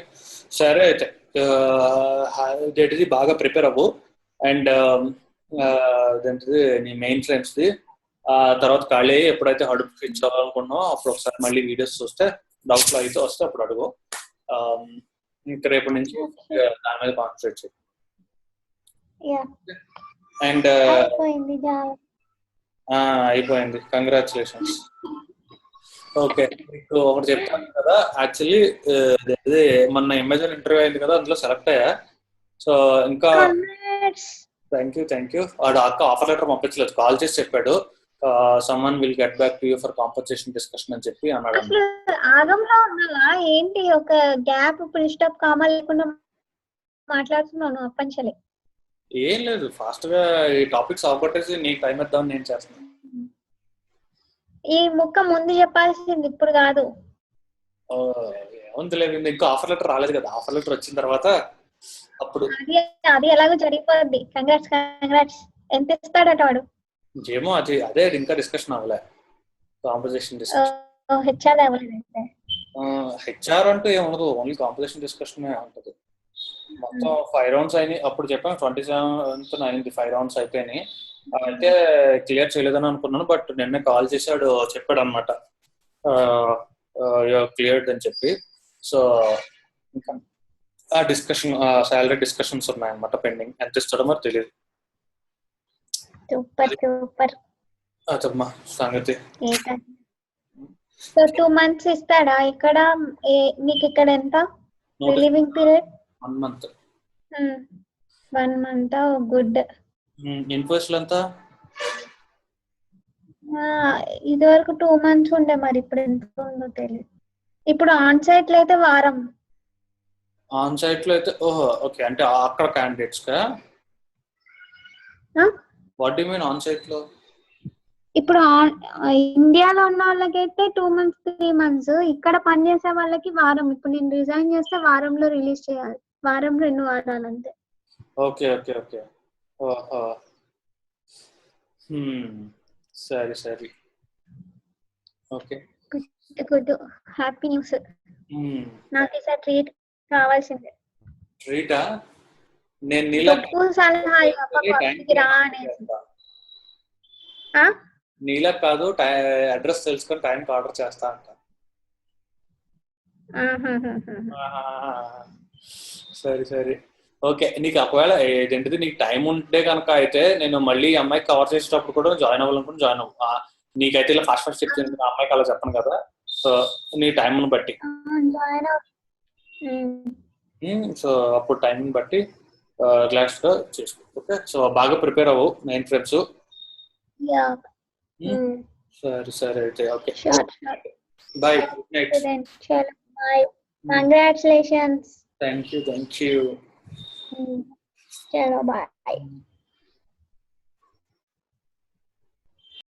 సరే అయితే బాగా ప్రిపేర్ అవ్వు. అండ్ అదేంటిది నీ మెయిన్ ఫ్రెండ్స్ది తర్వాత ఖాళీ ఎప్పుడైతే హడూప్ ఫిక్స్ అవ్వాలనుకున్నావు అప్పుడు ఒకసారి మళ్ళీ వీడియోస్ చూస్తే డౌట్లు అయితే వస్తే అప్పుడు అడుగు. ఇంకా రేపటి నుంచి దాని మీద కాన్సన్ట్రేట్ చేయి. అండ్ అయిపోయింది, కంగ్రాచులేషన్స్. ఓకే, మీకు ఒకటి చెప్తాను కదా, యాక్చువల్లీ మొన్న అమెజాన్ ఇంటర్వ్యూ అయింది కదా, అందులో సెలెక్ట్ అయ్యా. సో ఇంకా థ్యాంక్ యూ. వాడు అక్క ఆఫర్ లెటర్ పంపించలేదు, కాల్ చేసి చెప్పాడు someone will get back to you for compensation discussion అని చెప్పి అన్నాడు. ఆగంలో ఉన్నావా ఏంటి? ఒక గ్యాప్ ఫుల్ స్టాప్ కామా లేకుండా మాట్లాడుతున్నాను అప్పంచలే. ఏం లేదు, ఫాస్ట్ గా ఈ టాపిక్స్ అవగొట్టేసి నీకు టైం ఇద్దామని నేను చేస్తున్నాను. ఈ ముక్క ముందు చెప్పాల్సింది, ఇప్పుడు కాదు. ఏముందిలేదు, ఇంకా ఆఫర్ లెటర్ రాలేదు కదా. ఆఫర్ లెటర్ వచ్చిన తర్వాత అప్పుడు అది ఎలాగో జరిగిపోద్ది. కంగ్రాట్స్. ఎంత ఇస్తాడట వాడు? ఏమో అదే ఇంకా డిస్కషన్ అవ్వలే. Composition discussion. హెచ్ఆర్ అవ్వలేదంటే హెచ్ఆర్ అంటూ ఏముండదు, ఓన్లీ కాంపోజిషన్ డిస్కషన్ ఉంటుంది. మొత్తం 5 రౌండ్స్ అయినాయి. అప్పుడు చెప్పాను 27th అయింది, 5 రౌండ్స్ అయిపోయినాయి. అయితే క్లియర్ చేయలేదని అనుకున్నాను, బట్ నిన్నే కాల్ చేశాడు, చెప్పాడు అనమాట క్లియర్డ్ అని చెప్పి. సో ఇంకా ఆ డిస్కషన్, సాలరీ డిస్కషన్స్ ఉన్నాయన్నమాట పెండింగ్. ఎంత ఇస్తాడో మరి తెలియదు. సూపర్ అదమ్మా సంగతి. సో 2 months ఇస్తాడా ఇక్కడ? నీకు ఇక్కడ ఎంత relieving period? 1 month. 1 month. Good. ఇన్వాయిస్లు ఎంత? ఇది వరకు 2 months ఉండే, మరి ఇప్పుడు ఎంత ఉందో తెలియదు. ఇప్పుడు ఆన్ సైట్ లో అయితే వారం. ఆన్ సైట్ లో అయితే ఓకే, అంటే అక్కడ క్యాండిడేట్స్ కా? What do you mean on site లో? ఇప్పుడు ఇండియాలో ఉన్న వాళ్ళకైతే 2 months 3 months, ఇక్కడ పనిచేసే వాళ్ళకి వారం. ఇప్పుడు నేను రిజైన్ చేస్తే వారంలో రిలీజ్ చేయాలి, వారంలో 2 వారాలు అంతే. ఓకే సరే ఓకే. గుడ్. Happy news. నాకు ఈసారి ట్రీట్ కావాల్సిందే. ట్రీటా? నేను నీలా నీలా కాదు, అడ్రస్ తెలుసుకొని టైంకి ఆర్డర్ చేస్తా అంట. సరే ఓకే. నీకు ఒకవేళ ఏంటిది నీకు టైం ఉంటే కనుక అయితే నేను మళ్ళీ అమ్మాయికి కవర్ చేసేటప్పుడు కూడా జాయిన్ అవ్వాలనుకుంటే జాయిన్ అవ్వు. నీకైతే ఇలా ఫాస్ట్ చెప్తుంది, అమ్మాయికి అలా చెప్పను కదా. సో నీ టైంని బట్టి, సో అప్పుడు టైంని బట్టి రిలాక్స్ గా చేసుకో. ఓకే, సో బాగా ప్రిపేర్ అవ్వు మెయిన్ ఫ్రెండ్స్. సరే అయితే okay, bye, good night. Congratulations. Thank you. చలో బాయ్.